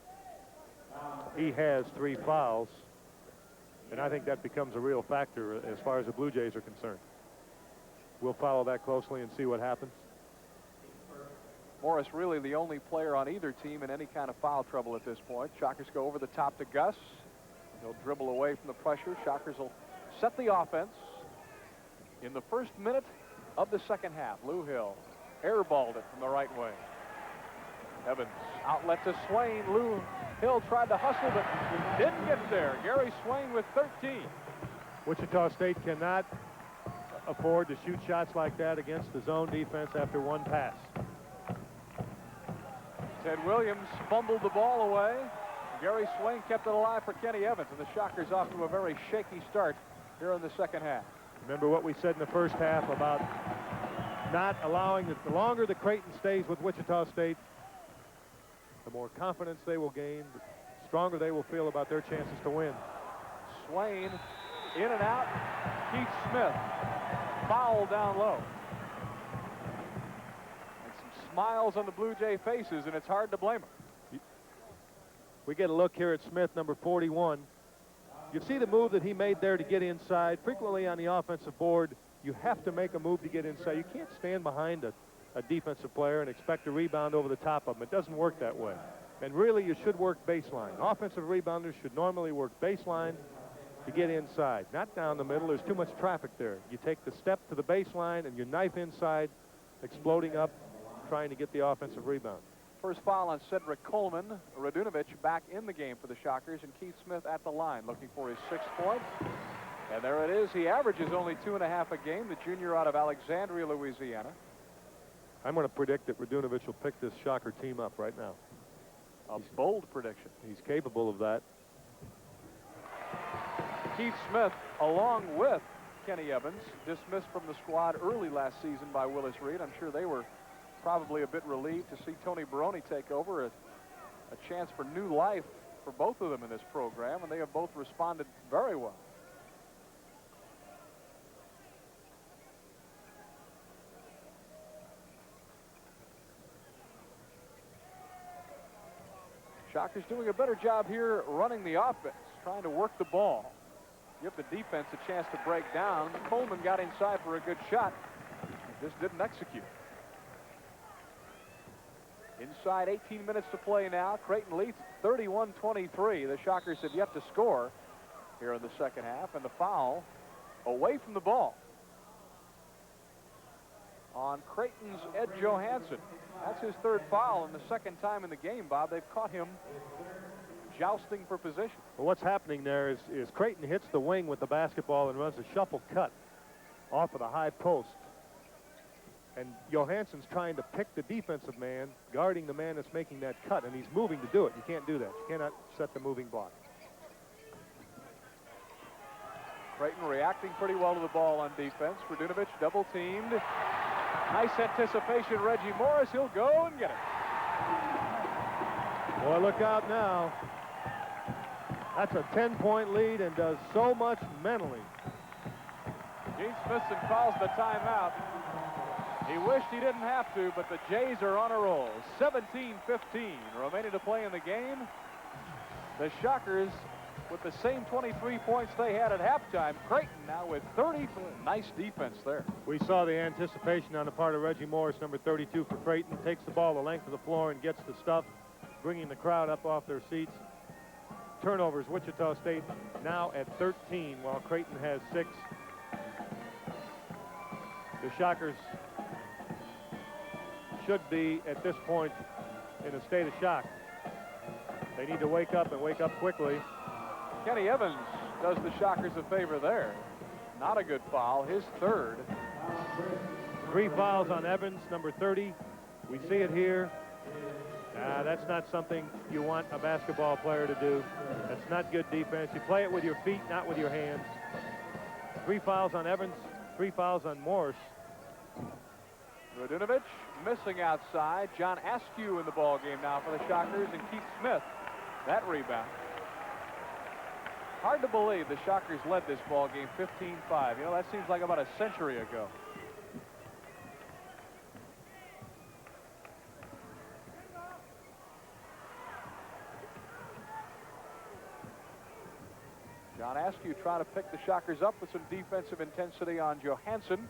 He has 3 fouls, and I think that becomes a real factor as far as the Blue Jays are concerned. We'll follow that closely and see what happens. Morris really the only player on either team in any kind of foul trouble at this point. Shockers go over the top to Gus. He'll dribble away from the pressure. Shockers will set the offense in the first minute of the second half. Lou Hill airballed it from the right wing. Evans outlet to Swain. Lou Hill tried to hustle but didn't get there. Gary Swain with 13. Wichita State cannot afford to shoot shots like that against the zone defense after one pass. Ted Williams fumbled the ball away. Gary Swain kept it alive for Kenny Evans, and the Shockers off to a very shaky start here in the second half. Remember what we said in the first half about not allowing the longer the Creighton stays with Wichita State, the more confidence they will gain, the stronger they will feel about their chances to win. Swain in and out. Keith Smith foul down low. And some smiles on the Blue Jay faces, and it's hard to blame them. We get a look here at Smith, number 41. You see the move that he made there to get inside. Frequently on the offensive board, you have to make a move to get inside. You can't stand behind a defensive player and expect a rebound over the top of him. It doesn't work that way. And really, you should work baseline. Offensive rebounders should normally work baseline to get inside, not down the middle. There's too much traffic there. You take the step to the baseline and you knife inside, exploding up, trying to get the offensive rebound. First foul on Cedric Coleman. Radunovich back in the game for the Shockers, and Keith Smith at the line looking for his 6th point. And there it is. He averages only 2.5 a game, the junior out of Alexandria, Louisiana. I'm going to predict that Radunovich will pick this Shocker team up right now. A bold prediction. He's capable of that. Keith Smith, along with Kenny Evans, dismissed from the squad early last season by Willis Reed. I'm sure they were probably a bit relieved to see Tony Baroni take over, a chance for new life for both of them in this program, and they have both responded very well. Shockers doing a better job here running the offense, trying to work the ball, give the defense a chance to break down. Coleman got inside for a good shot, just didn't execute. Inside 18 minutes to play now. Creighton leads 31-23. The Shockers have yet to score here in the second half, and the foul away from the ball on Creighton's Ed Johansson. That's his 3rd foul, and the 2nd time in the game, Bob. They've caught him jousting for position. Well, what's happening there is Creighton hits the wing with the basketball and runs a shuffle cut off of the high post. And Johansson's trying to pick the defensive man, guarding the man that's making that cut, and he's moving to do it. You can't do that. You cannot set the moving block. Creighton reacting pretty well to the ball on defense. Radunovich double teamed. Nice anticipation, Reggie Morris. He'll go and get it. Boy, look out now. That's a 10-point lead and does so much mentally. Gene Smithson calls the timeout. He wished he didn't have to, but the Jays are on a roll. 17-15 remaining to play in the game. The Shockers with the same 23 points they had at halftime. Creighton now with 30. Nice defense there. We saw the anticipation on the part of Reggie Morris, number 32 for Creighton. Takes the ball the length of the floor and gets the stuff, bringing the crowd up off their seats. Turnovers, Wichita State now at 13, while Creighton has 6. The Shockers should be, at this point, in a state of shock. They need to wake up and wake up quickly. Kenny Evans does the Shockers a favor there. Not a good foul, his third. 3 fouls on Evans, number 30. We see it here. That's not something you want a basketball player to do. That's not good defense. You play it with your feet, not with your hands. 3 fouls on Evans, 3 fouls on Morris. Radunovic missing outside. John Askew in the ball game now for the Shockers, and Keith Smith that rebound. Hard to believe the Shockers led this ball game 15-5. You know, that seems like about a century ago. John Askew trying to pick the Shockers up with some defensive intensity on Johansson.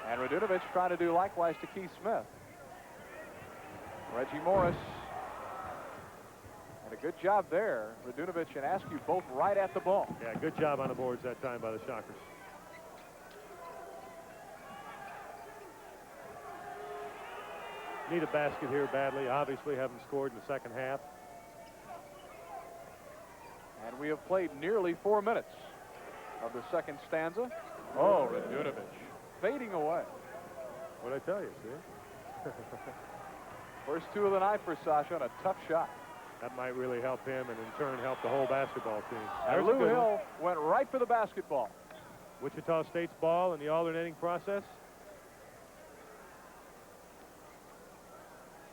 And Radunovic trying to do likewise to Keith Smith. Reggie Morris. And a good job there. Radunovic and Askew both right at the ball. Yeah, good job on the boards that time by the Shockers. Need a basket here badly. Obviously haven't scored in the second half. And we have played nearly 4 minutes of the second stanza. Oh, Radunovic fading away. What'd I tell you, see? First 2 of the night for Sasha, and a tough shot. That might really help him and in turn help the whole basketball team. And Lou Hill went right for the basketball. Wichita State's ball in the alternating process.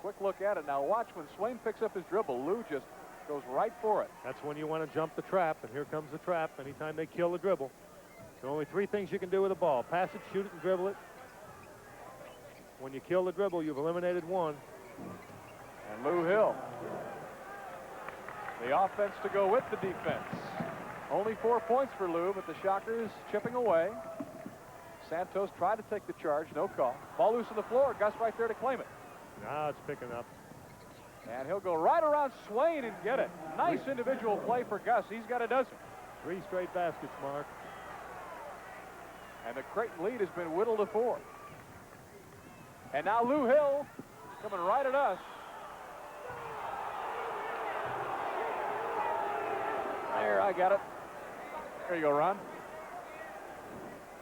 Quick look at it. Now watch when Swain picks up his dribble. Lou just goes right for it. That's when you want to jump the trap, and here comes the trap anytime they kill the dribble. There are only 3 things you can do with a ball. Pass it, shoot it, and dribble it. When you kill the dribble, you've eliminated 1. And Lou Hill. The offense to go with the defense. Only 4 points for Lou, but the Shockers chipping away. Santos tried to take the charge, no call. Ball loose on the floor, Gus right there to claim it. Now it's picking up. And he'll go right around Swain and get it. Nice individual play for Gus. He's got a dozen. 3 straight baskets, Mark. And the Creighton lead has been whittled to 4. And now Lou Hill coming right at us. There, I got it. There you go, Ron.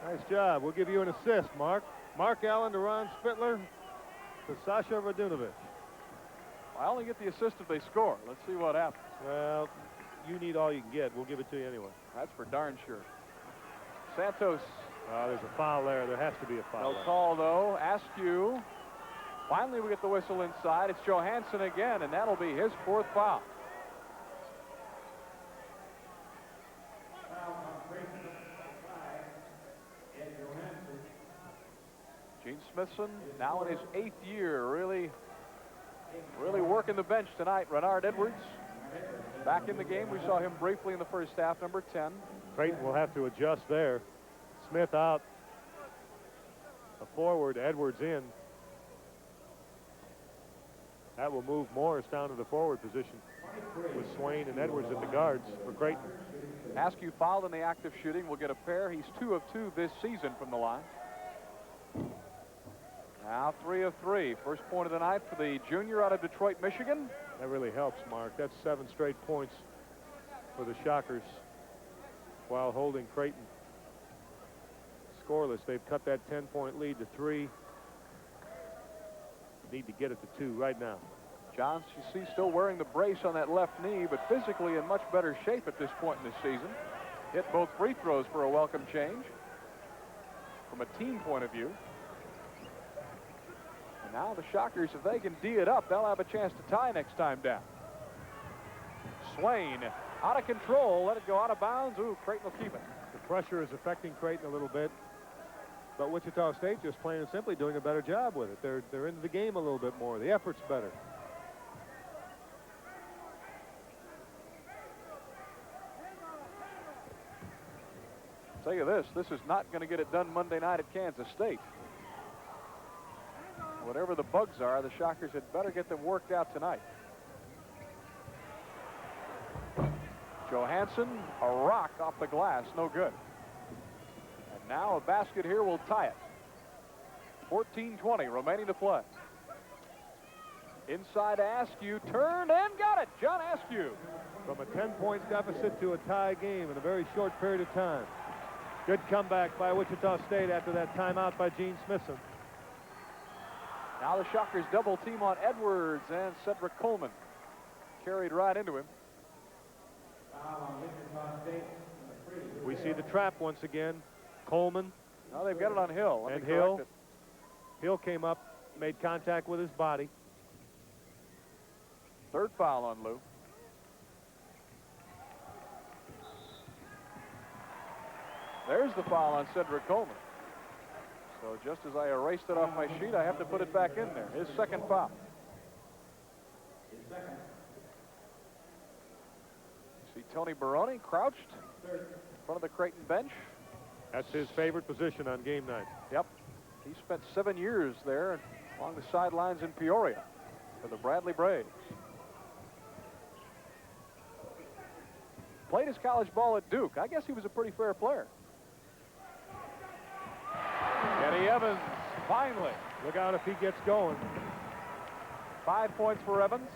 Nice job. We'll give you an assist, Mark. Mark Allen to Ron Spitler to Sasha Radunovic. I only get the assist if they score. Let's see what happens. Well, you need all you can get. We'll give it to you anyway. That's for darn sure. Santos. There's a foul there. There has to be a foul. No call, though. Askew. Finally, we get the whistle inside. It's Johansson again, and that'll be his 4th foul. Gene Smithson now in his 8th year, really working the bench tonight. Renard Edwards back in the game. We saw him briefly in the first half, number 10. Creighton will have to adjust there. Smith out. A forward, Edwards in. That will move Morris down to the forward position with Swain and Edwards at the guards for Creighton. Askew fouled in the act of shooting. Will get a pair. He's 2 of 2 this season from the line. Now 3 of 3. First point of the night for the junior out of Detroit, Michigan. That really helps, Mark. That's 7 straight points for the Shockers while holding Creighton scoreless. They've cut that 10-point lead to 3. Need to get it to 2 right now. Johns, you see, still wearing the brace on that left knee, but physically in much better shape at this point in the season. Hit both free throws for a welcome change from a team point of view. And now the Shockers, if they can D it up, they'll have a chance to tie next time down. Swain out of control, let it go out of bounds. Ooh, Creighton will keep it. The pressure is affecting Creighton a little bit. But Wichita State just plain and simply doing a better job with it. They're into the game a little bit more. The effort's better. Tell you this is not going to get it done Monday night at Kansas State. Whatever the bugs are, the Shockers had better get them worked out tonight. Johansson, a rock off the glass, no good. And now a basket here will tie it. 14-20 remaining to play. Inside Askew, turned and got it. John Askew. From a 10-point deficit to a tie game in a very short period of time. Good comeback by Wichita State after that timeout by Gene Smithson. Now the Shockers double team on Edwards, and Cedric Coleman carried right into him. We see the trap once again. Coleman. Now they've got it on Hill. And Hill came up, made contact with his body. Third foul on Lou. There's the foul on Cedric Coleman. So just as I erased it off my sheet, I have to put it back in there. His second foul. See Tony Baroni crouched in front of the Creighton bench. That's his favorite position on game night. Yep. He spent 7 years there along the sidelines in Peoria for the Bradley Braves. Played his college ball at Duke. I guess he was a pretty fair player. Kenny Evans, finally. Look out if he gets going. 5 points for Evans.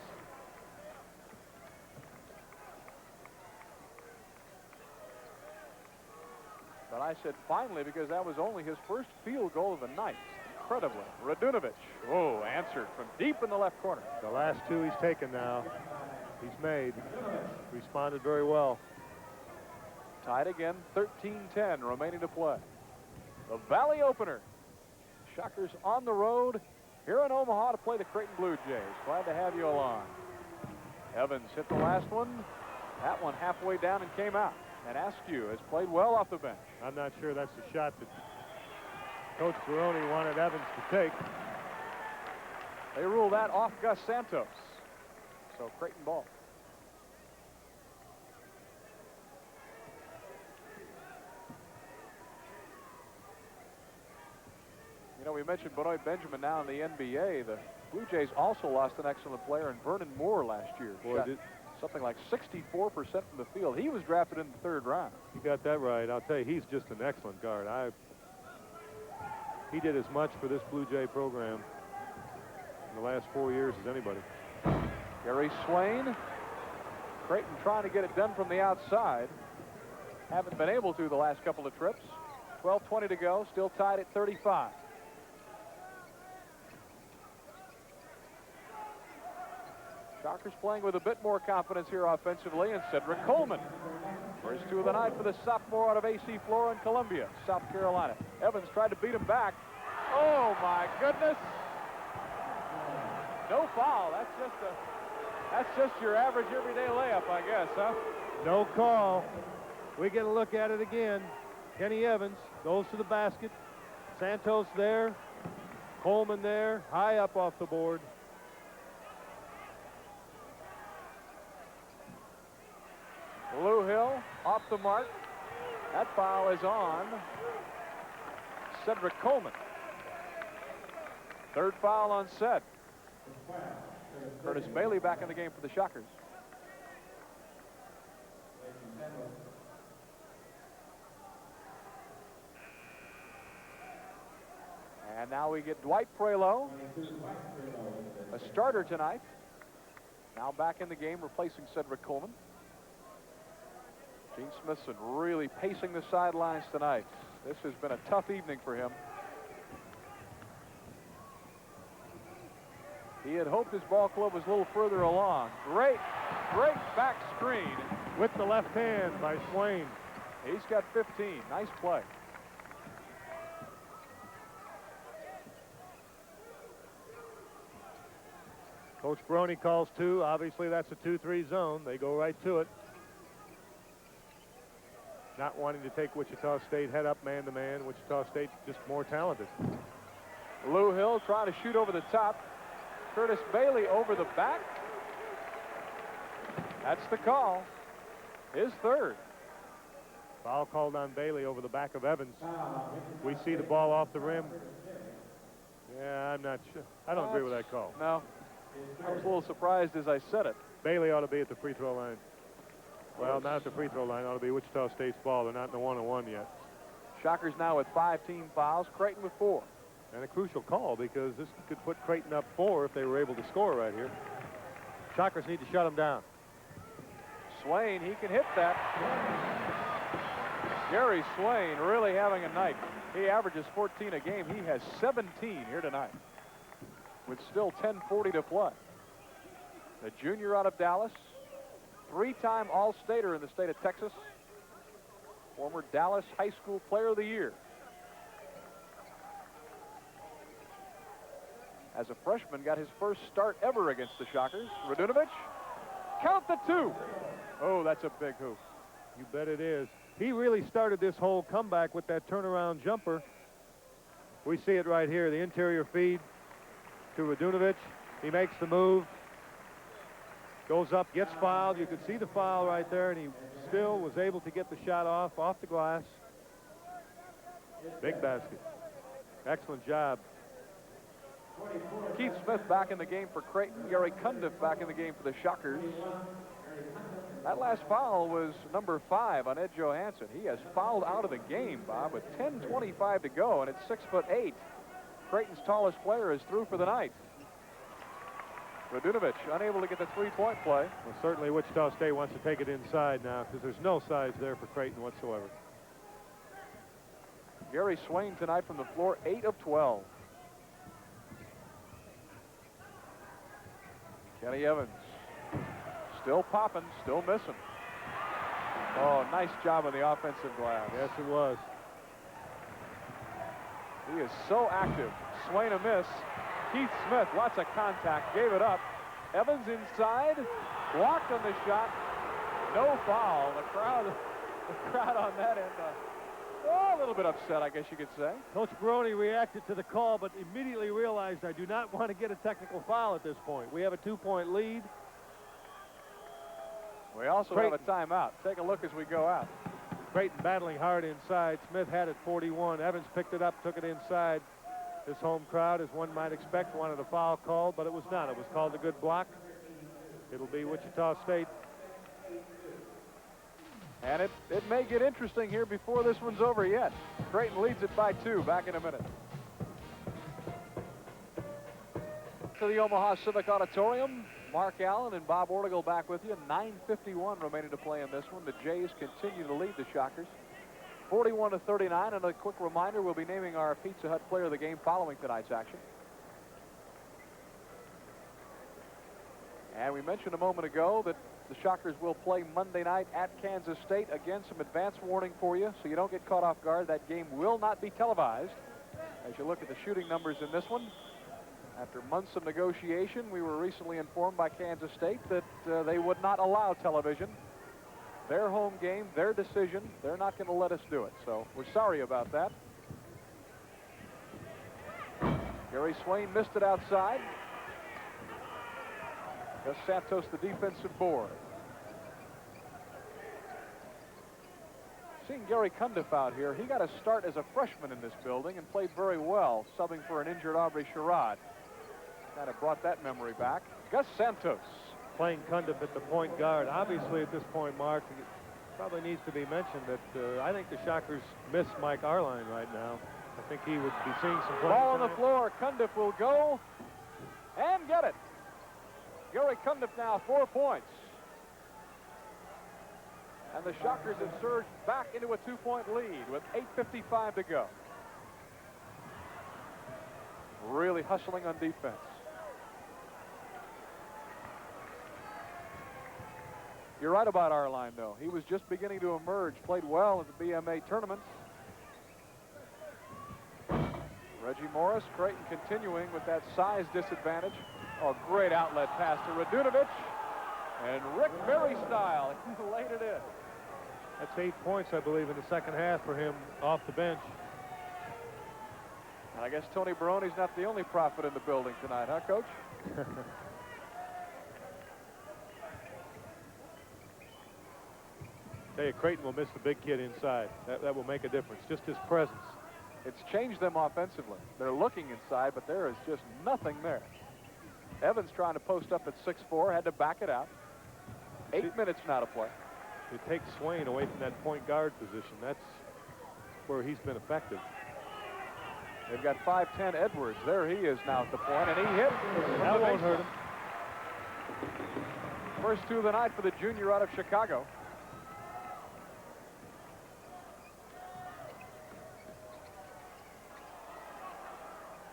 But I said finally because that was only his first field goal of the night. Incredibly. Radunovic, oh, answered from deep in the left corner. The last two he's taken now. He's made. Responded very well. Tied again, 13-10 remaining to play. The Valley opener. Shockers on the road here in Omaha to play the Creighton Blue Jays. Glad to have you along. Evans hit the last one. That one halfway down and came out. And Askew has played well off the bench. I'm not sure that's the shot that Coach Baroni wanted Evans to take. They ruled that off Gus Santos. So Creighton ball. You know, we mentioned Benoit Benjamin now in the NBA. The Blue Jays also lost an excellent player in Vernon Moore last year. Boy, something like 64% from the field. He was drafted in the 3rd round. You got that right. I'll tell you, he's just an excellent guard. He did as much for this Blue Jay program in the last 4 years as anybody. Gary Swain. Creighton trying to get it done from the outside. Haven't been able to the last couple of trips. 12:20 to go. Still tied at 35. Shockers playing with a bit more confidence here offensively, and Cedric Coleman. First two of the night for the sophomore out of AC Flora in Columbia, South Carolina. Evans tried to beat him back. Oh my goodness. No foul. That's just your average everyday layup, I guess, huh? No call. We get a look at it again. Kenny Evans goes to the basket. Santos there. Coleman there, high up off the board. Lou Hill off the mark. That foul is on Cedric Coleman. Third foul on Ced. Curtis Bailey back in the game for the Shockers. And now we get Dwight Prelo, a starter tonight. Now back in the game, replacing Cedric Coleman. Gene Smithson really pacing the sidelines tonight. This has been a tough evening for him. He had hoped his ball club was a little further along. Great back screen. With the left hand by Swain. He's got 15. Nice play. Coach Baroni calls two. Obviously, that's a 2-3 zone. They go right to it. not wanting to take Wichita State head up man-to-man. Wichita State just more talented. Lou Hill trying to shoot over the top. Curtis Bailey over the back. That's the call. His third. Foul called on Bailey over the back of Evans. We see the ball off the rim. Yeah, I'm not sure. I don't agree with that call. No. I was a little surprised as I said it. Bailey ought to be at the free throw line. Well, not at the free throw line. Ought to be Wichita State's ball. They're not in the one-on-one yet. Shockers now with 5 team fouls. Creighton with 4. And a crucial call because this could put Creighton up 4 if they were able to score right here. Shockers need to shut them down. Swain, he can hit that. Gary Swain really having a night. He averages 14 a game. He has 17 here tonight with still 10:40 to play. The junior out of Dallas, 3-time All-Stater in the state of Texas, former Dallas High School Player of the Year. As a freshman, got his first start ever against the Shockers. Radunovic, count the 2. Oh, that's a big hoop. You bet it is. He really started this whole comeback with that turnaround jumper. We see it right here, the interior feed to Radunovic. He makes the move, goes up, gets fouled. You could see the foul right there, and he still was able to get the shot off the glass. Big basket. Excellent job. Keith Smith back in the game for Creighton. Gary Cundiff back in the game for the Shockers. That last foul was number 5 on Ed Johansson. He has fouled out of the game, Bob, with 10:25 to go, and it's 6'8". Creighton's tallest player is through for the night. Radunovic unable to get the three-point play. Well, certainly Wichita State wants to take it inside now because there's no size there for Creighton whatsoever. Gary Swain tonight from the floor, 8 of 12. Kenny Evans still popping, still missing. Oh, nice job on the offensive glass. Yes, it was. He is so active. Swain a miss. Keith Smith, lots of contact, gave it up. Evans inside, blocked on the shot. No foul. The crowd on that end, a little bit upset, I guess you could say. Coach Baroni reacted to the call, but immediately realized I do not want to get a technical foul at this point. We have a 2-point lead. We also Creighton. have a timeout. Take a look as we go out. Creighton battling hard inside. Smith had it 41. Evans picked it up, took it inside. This home crowd, as one might expect, wanted a foul called, but it was not. It was called a good block. It'll be Wichita State. And it may get interesting here before this one's over yet. Creighton leads it by 2. Back in a minute. To the Omaha Civic Auditorium. Mark Allen and Bob Ortigal back with you. 9:51 remaining to play in this one. The Jays continue to lead the Shockers, 41-39. And a quick reminder, we'll be naming our Pizza Hut Player of the Game following tonight's action. And we mentioned a moment ago that the Shockers will play Monday night at Kansas State. Again, some advance warning for you so you don't get caught off guard. That game will not be televised. As you look at the shooting numbers in this one, after months of negotiation, we were recently informed by Kansas State that they would not allow television. Their home game, their decision. They're not going to let us do it. So we're sorry about that. Gary Swain missed it outside. Gus Santos, the defensive board. Seeing Gary Cundiff out here, he got a start as a freshman in this building and played very well, subbing for an injured Aubrey Sherrod. Kind of brought that memory back. Gus Santos. Playing Cundiff at the point guard. Obviously, at this point, Mark, it probably needs to be mentioned that I think the Shockers miss Mike Arline right now. I think he would be seeing some play. Ball on the floor. Cundiff will go and get it. Gary Cundiff now 4 points. And the Shockers have surged back into a 2-point lead with 8:55 to go. Really hustling on defense. You're right about Arline, though. He was just beginning to emerge, played well at the BMA tournament. Reggie Morris, Creighton continuing with that size disadvantage. Oh, great outlet pass to Radunovic. And Rick Berry style, he laid it in. That's 8 points, I believe, in the second half for him off the bench. And I guess Tony Baroni's not the only prophet in the building tonight, huh, Coach? Tell you, Creighton will miss the big kid inside. That will make a difference, just his presence. It's changed them offensively. They're looking inside, but there is just nothing there. Evans trying to post up at 6'4", had to back it out. 8 minutes now to play. It takes Swain away from that point guard position. That's where he's been effective. They've got 5'10" Edwards. There he is now at the point, and he hit. That won't hurt him. First two of the night for the junior out of Chicago.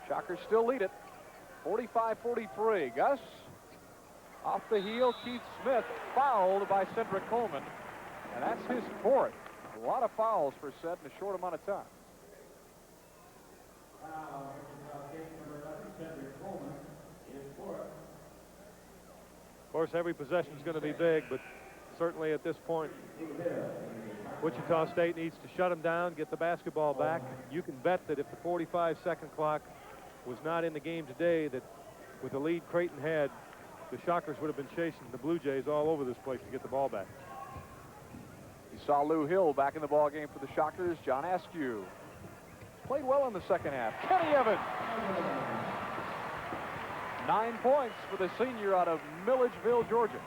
Shockers still lead it, 45-43. Gus, off the heel, Keith Smith fouled by Cedric Coleman, and that's his fourth. A lot of fouls for Ced in a short amount of time. Of course, every possession is going to be big, but certainly at this point, Wichita State needs to shut them down, get the basketball back. You can bet that if the 45-second clock was not in the game today, that with the lead Creighton had, the Shockers would have been chasing the Blue Jays all over this place to get the ball back. You saw Lou Hill back in the ball game for the Shockers. John Askew played well in the second half. Kenny Evans. 9 points for the senior out of Milledgeville, Georgia.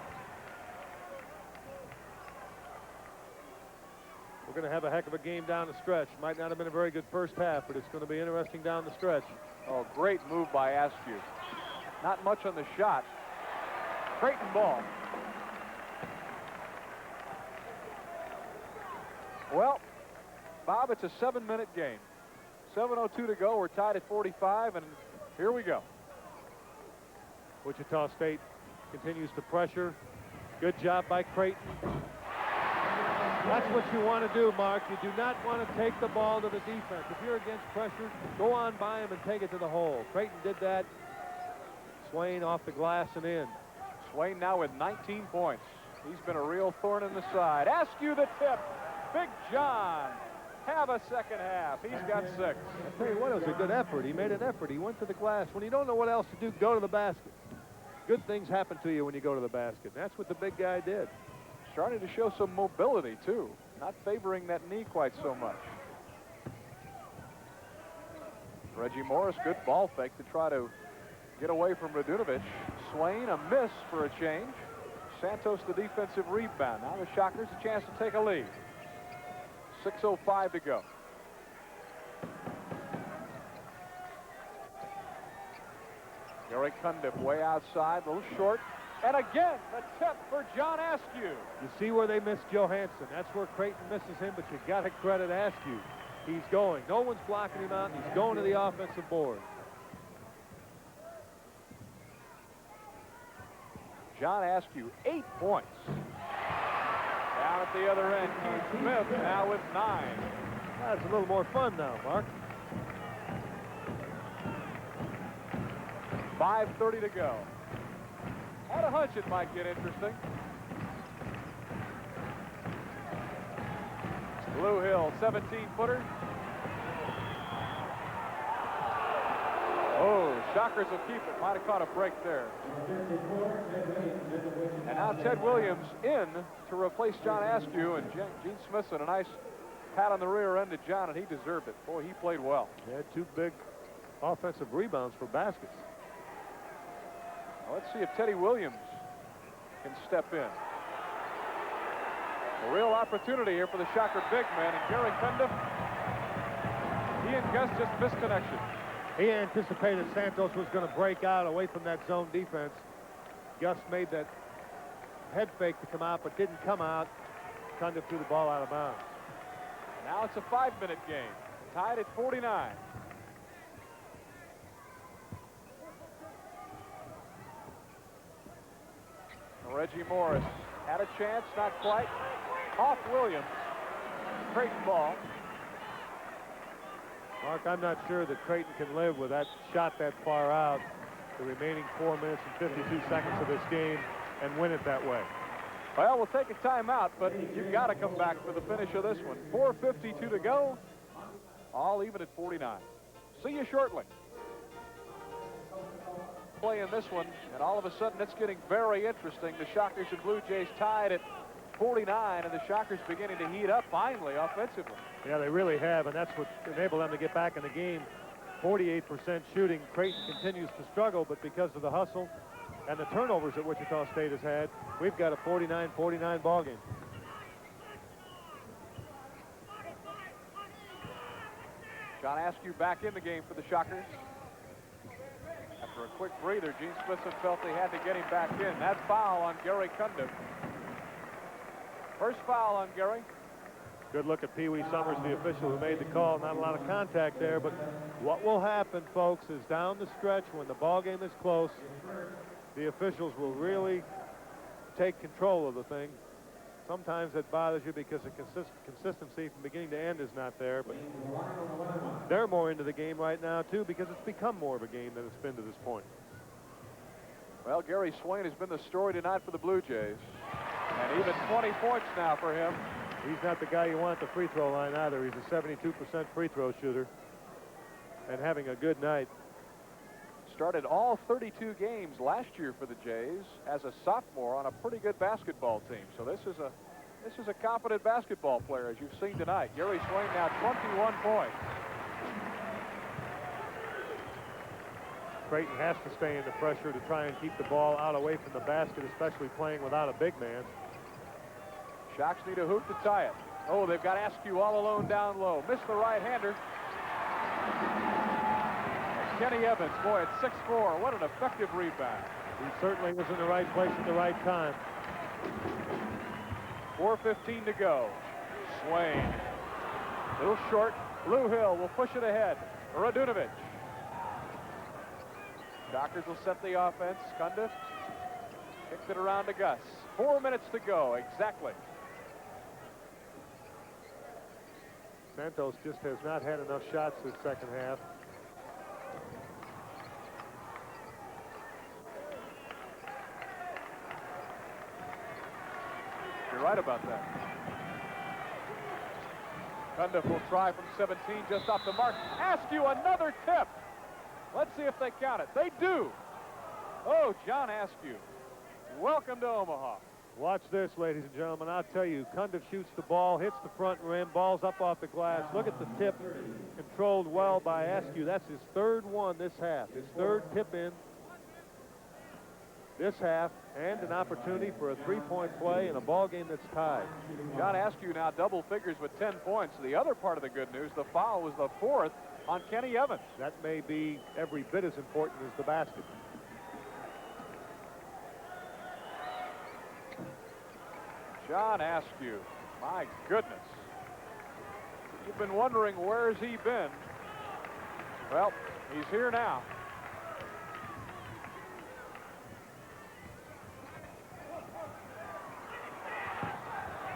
We're going to have a heck of a game down the stretch. Might not have been a very good first half, but it's going to be interesting down the stretch. Oh, great move by Askew. Not much on the shot. Creighton ball. Well, Bob, it's a 7-minute game. 7:02 to go. We're tied at 45, and here we go. Wichita State continues to pressure. Good job by Creighton. That's what you want to do, Mark. You do not want to take the ball to the defense. If you're against pressure, go on by him and take it to the hole. Creighton did that. Swain off the glass and in. Swain now with 19 points. He's been a real thorn in the side. Askew the tip. Big John. Have a second half. He's got 6. I tell you what, it was a good effort. He made an effort. He went to the glass. When you don't know what else to do, go to the basket. Good things happen to you when you go to the basket. That's what the big guy did. Starting to show some mobility, too. Not favoring that knee quite so much. Reggie Morris, good ball fake to try to get away from Radunovich. Swain, a miss for a change. Santos, the defensive rebound. Now the Shockers a chance to take a lead. 6:05 to go. Gary Cundiff way outside, a little short. And again, the tip for John Askew. You see where they missed Johansson. That's where Creighton misses him, but you got to credit Askew. He's going. No one's blocking him out, and he's going to the offensive board. John Askew, 8 points. Down at the other end, Keith Smith now with 9. That's a little more fun now, Mark. 5:30 to go. Had a hunch it might get interesting. Blue Hill, 17-footer. Oh, Shockers will keep it. Might have caught a break there. And now Ted Williams in to replace John Askew, and Gene Smithson, a nice pat on the rear end to John, and he deserved it. Boy, he played well. He had 2 big offensive rebounds for baskets. Now let's see if Teddy Williams can step in. A real opportunity here for the Shocker big man, and Gary Cundiff, he and Gus just missed connection. He anticipated Santos was going to break out away from that zone defense. Gus made that head fake to come out, but didn't come out. Cundiff threw the ball out of bounds. Now it's a 5-minute game, tied at 49. Reggie Morris had a chance, not quite. Off Williams. Creighton ball. Mark, I'm not sure that Creighton can live with that shot that far out the remaining 4 minutes and 52 seconds of this game and win it that way. Well, we'll take a timeout, but you've got to come back for the finish of this one. 4:52 to go, all even at 49. See you shortly. Play in this one, and all of a sudden it's getting very interesting. The Shockers and Blue Jays tied at 49, and the Shockers beginning to heat up finally offensively. Yeah, they really have, and that's what enabled them to get back in the game. 48% shooting. Creighton continues to struggle, but because of the hustle and the turnovers that Wichita State has had, we've got a 49-49 ball game. John Askew back in the game for the Shockers. After a quick breather, Gene Smithson felt they had to get him back in. That foul on Gary Cundiff. First foul on Gary. Good look at Pee Wee Summers, the official who made the call. Not a lot of contact there, but what will happen, folks, is down the stretch when the ball game is close, the officials will really take control of the thing. Sometimes it bothers you because the consistency from beginning to end is not there, but they're more into the game right now, too, because it's become more of a game than it's been to this point. Well, Gary Swain has been the story tonight for the Blue Jays. And even 20 points now for him. He's not the guy you want at the free throw line either. He's a 72% free throw shooter and having a good night. Started all 32 games last year for the Jays as a sophomore on a pretty good basketball team. So this is a competent basketball player, as you've seen tonight. Gary Swain now 21 points. Creighton has to stay under pressure to try and keep the ball out away from the basket, especially playing without a big man. Shocks need a hoop to tie it. Oh, they've got Askew all alone down low. Missed the right-hander. Kenny Evans, boy, at 6'4", what an effective rebound. He certainly was in the right place at the right time. 4:15 to go. Swain. A little short. Blue Hill will push it ahead. Radunovic. Shockers will set the offense. Cundiff kicks it around to Gus. 4 minutes to go, exactly. Santos just has not had enough shots this second half. You're right about that. Cundiff will try from 17, just off the mark. Askew, another tip. Let's see if they count it. They do. Oh, John Askew. Welcome to Omaha. Watch this, ladies and gentlemen. I'll tell you, Cundiff shoots the ball, hits the front rim, ball's up off the glass. Look at the tip, controlled well by Askew. That's his third one this half. His third tip in this half, and an opportunity for a three-point play in a ball game that's tied. John Askew now double figures with 10 points. The other part of the good news, the foul was the fourth on Kenny Evans. That may be every bit as important as the basket. John Askew, my goodness. You've been wondering where's he been. Well, he's here now.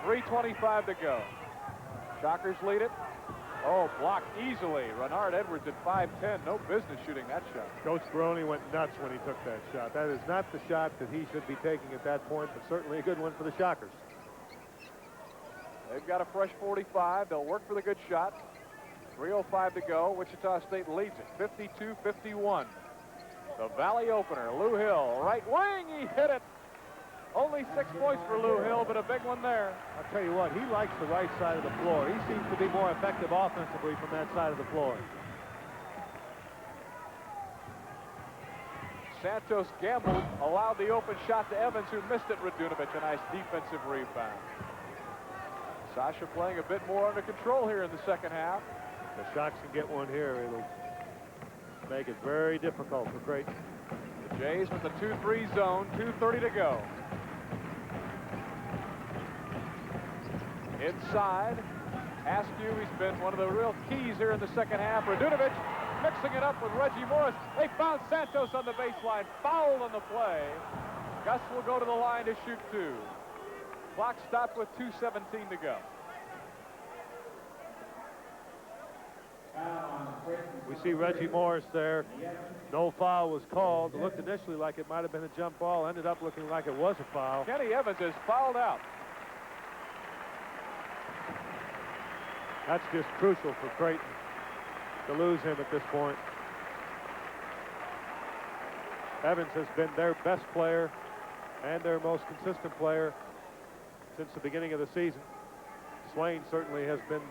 .325 to go. Shockers lead it. Oh, blocked easily. Renard Edwards at 5'10", no business shooting that shot. Coach Baroni went nuts when he took that shot. That is not the shot that he should be taking at that point, but certainly a good one for the Shockers. They've got a fresh 45. They'll work for the good shot. 3:05 to go. Wichita State leads it, 52-51. The Valley opener, Lou Hill, right wing, he hit it. Only 6 points for Lou Hill, but a big one there. I'll tell you what, he likes the right side of the floor. He seems to be more effective offensively from that side of the floor. Santos gambled, allowed the open shot to Evans, who missed it. Radunovic, a nice defensive rebound. Sasha playing a bit more under control here in the second half. The Shocks can get one here. It'll make it very difficult for Creighton. The Jays with the 2-3 zone, 2:30 to go. Inside, Askew, he's been one of the real keys here in the second half. Radunovic mixing it up with Reggie Morris. They found Santos on the baseline, fouled on the play. Gus will go to the line to shoot two. Clock stopped with 2:17 to go. Foul on Creighton. We see Reggie Morris there. No foul was called. It looked initially like it might have been a jump ball. Ended up looking like it was a foul. Kenny Evans is fouled out. That's just crucial for Creighton to lose him at this point. Evans has been their best player and their most consistent player since the beginning of the season. Swain certainly has been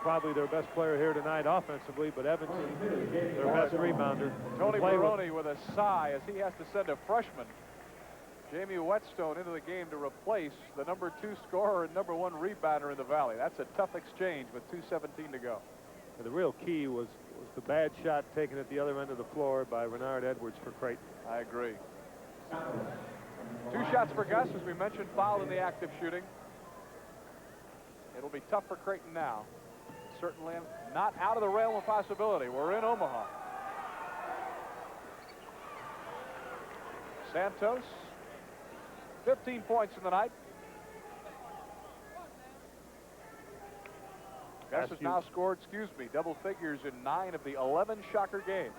probably their best player here tonight offensively, but Evans is their best rebounder. Tony Baroni with a sigh as he has to send a freshman, Jamie Whetstone, into the game to replace the #2 scorer and #1 rebounder in the Valley. That's a tough exchange with 2:17 to go. And the real key was the bad shot taken at the other end of the floor by Renard Edwards for Creighton. I agree. 2 shots for Gus, as we mentioned, fouled in the act of shooting. It'll be tough for Creighton now. Certainly not out of the realm of possibility. We're in Omaha. Santos, 15 points in the night. Gus has now scored, double figures in 9 of the 11 Shocker games.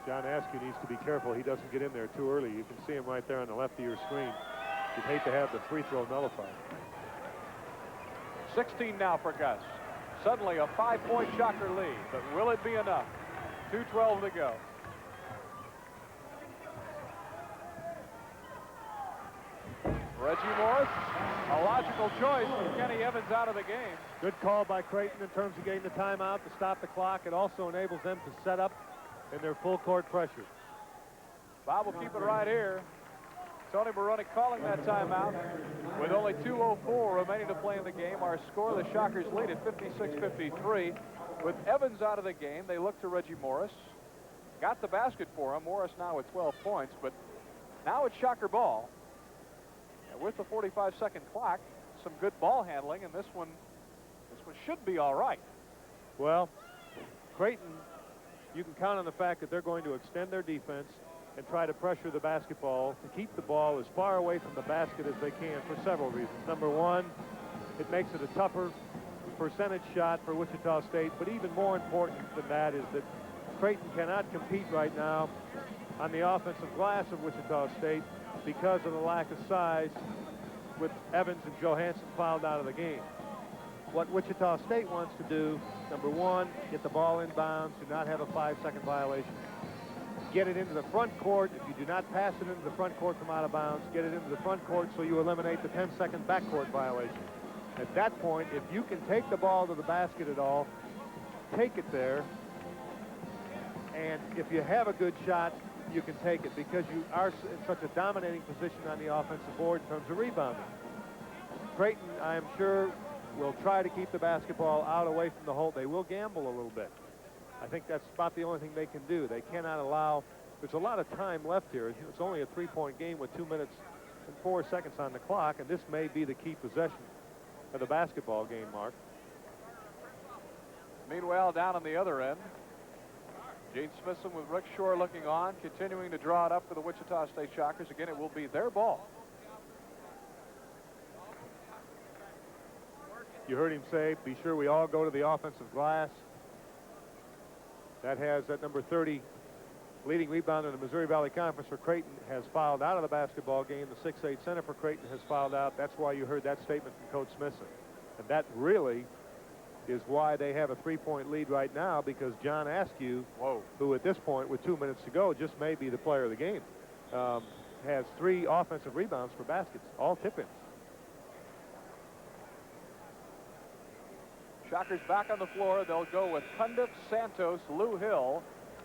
John Askew needs to be careful he doesn't get in there too early. You can see him right there on the left of your screen. You'd hate to have the free throw nullified. 16 now for Gus. Suddenly a 5-point Shocker lead, but will it be enough? 2:12 to go. Reggie Morris, a logical choice with Kenny Evans out of the game. Good call by Creighton in terms of getting the timeout to stop the clock. It also enables them to set up in their full court pressure. Bob will keep it right here. Tony Baroni calling that timeout with only 2:04 remaining to play in the game. Our score, the Shockers lead at 56-53. With Evans out of the game, they look to Reggie Morris. Got the basket for him. Morris now with 12 points, but now it's Shocker ball. And with the 45-second clock, some good ball handling, and this one should be all right. Well, Creighton, you can count on the fact that they're going to extend their defense and try to pressure the basketball to keep the ball as far away from the basket as they can for several reasons. Number one, it makes it a tougher percentage shot for Wichita State, but even more important than that is that Creighton cannot compete right now on the offensive glass of Wichita State because of the lack of size with Evans and Johansson fouled out of the game. What Wichita State wants to do, number one, get the ball inbounds, do not have a 5-second violation. Get it into the front court. If you do not pass it into the front court from out of bounds, get it into the front court so you eliminate the 10-second backcourt violation. At that point, if you can take the ball to the basket at all, take it there. And if you have a good shot, you can take it because you are in such a dominating position on the offensive board in terms of rebounding. Creighton, I am sure, will try to keep the basketball out away from the hole. They will gamble a little bit. I think that's about the only thing they can do. They cannot allow, there's a lot of time left here. It's only a 3-point game with 2 minutes and 4 seconds on the clock, and this may be the key possession of the basketball game, Mark. Meanwhile, down on the other end, Gene Smithson with Rick Shore looking on, continuing to draw it up for the Wichita State Shockers. Again, it will be their ball. You heard him say, be sure we all go to the offensive glass. That has that number 30 leading rebounder in the Missouri Valley Conference for Creighton has fouled out of the basketball game. The 6'8 center for Creighton has fouled out. That's why you heard that statement from Coach Smithson. And that really is why they have a 3-point lead right now, because John Askew, who at this point with 2 minutes to go just may be the player of the game, has 3 offensive rebounds for baskets, all tip-ins. Shockers back on the floor. They'll go with Cundiff, Santos, Lou Hill,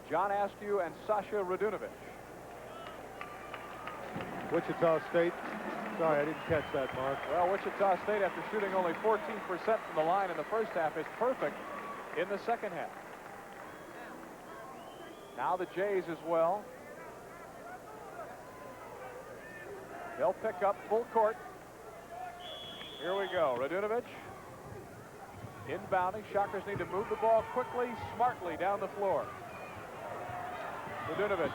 John Askew, and Sasha Radunovich. Wichita State. Sorry, I didn't catch that, Mark. Well, Wichita State, after shooting only 14% from the line in the first half, is perfect in the second half. Now the Jays as well. They'll pick up full court. Here we go. Radunovich. Inbounding. Shockers need to move the ball quickly, smartly down the floor. Radunovich.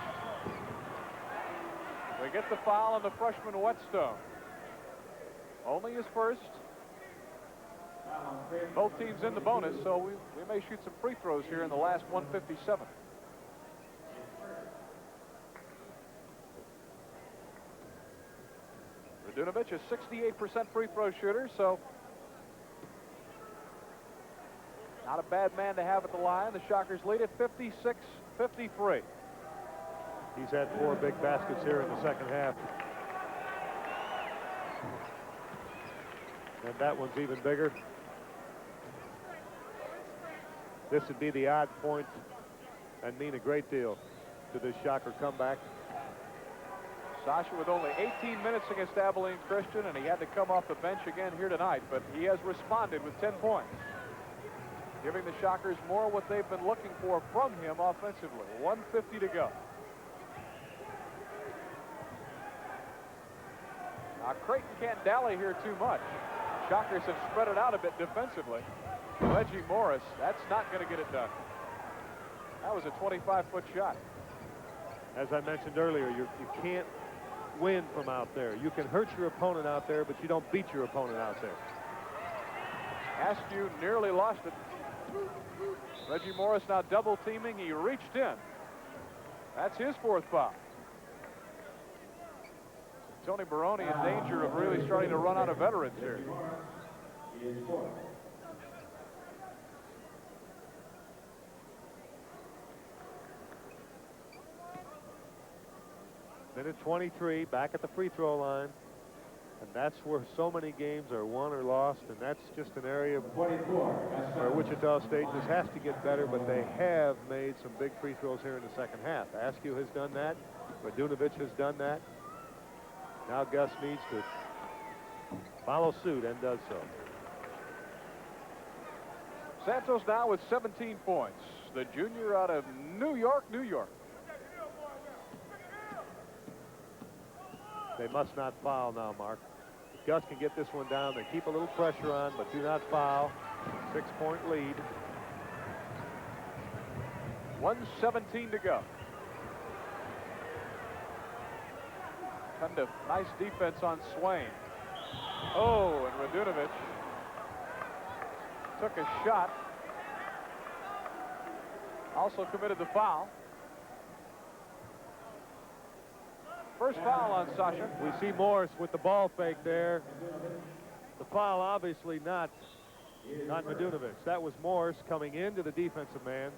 We get the foul on the freshman Whetstone. Only his first. Both teams in the bonus, so we may shoot some free throws here in the last 157. Radunovic, a 68% free throw shooter, so not a bad man to have at the line. The Shockers lead at 56-53. He's had 4 big baskets here in the second half. And that one's even bigger. This would be the odd point and mean a great deal to this Shocker comeback. Sasha with only 18 minutes against Abilene Christian, and he had to come off the bench again here tonight, but he has responded with 10 points, giving the Shockers more what they've been looking for from him offensively. 1:50 to go. Now, Creighton can't dally here too much. Shockers have spread it out a bit defensively. Reggie Morris, that's not going to get it done. That was a 25-foot shot. As I mentioned earlier, you can't win from out there. You can hurt your opponent out there, but you don't beat your opponent out there. Askew nearly lost it. Reggie Morris now double teaming. He reached in. That's his 4th foul. Tony Barone in danger of really starting to run out of veterans here. Minute 23, back at the free throw line. And that's where so many games are won or lost, and that's just an area where Wichita State just has to get better, but they have made some big free throws here in the second half. Askew has done that. Radunovic has done that. Now Gus needs to follow suit and does so. Santos now with 17 points. The junior out of New York, New York. They must not foul now, Mark. If Gus can get this one down, they keep a little pressure on, but do not foul. 6-point lead. 1:17 to go. Kind of nice defense on Swain. Oh, and Radunovic took a shot. Also committed the foul. First foul on Sasha. We see Morris with the ball fake there. The foul obviously not Radunovic. That was Morris coming into the defensive man.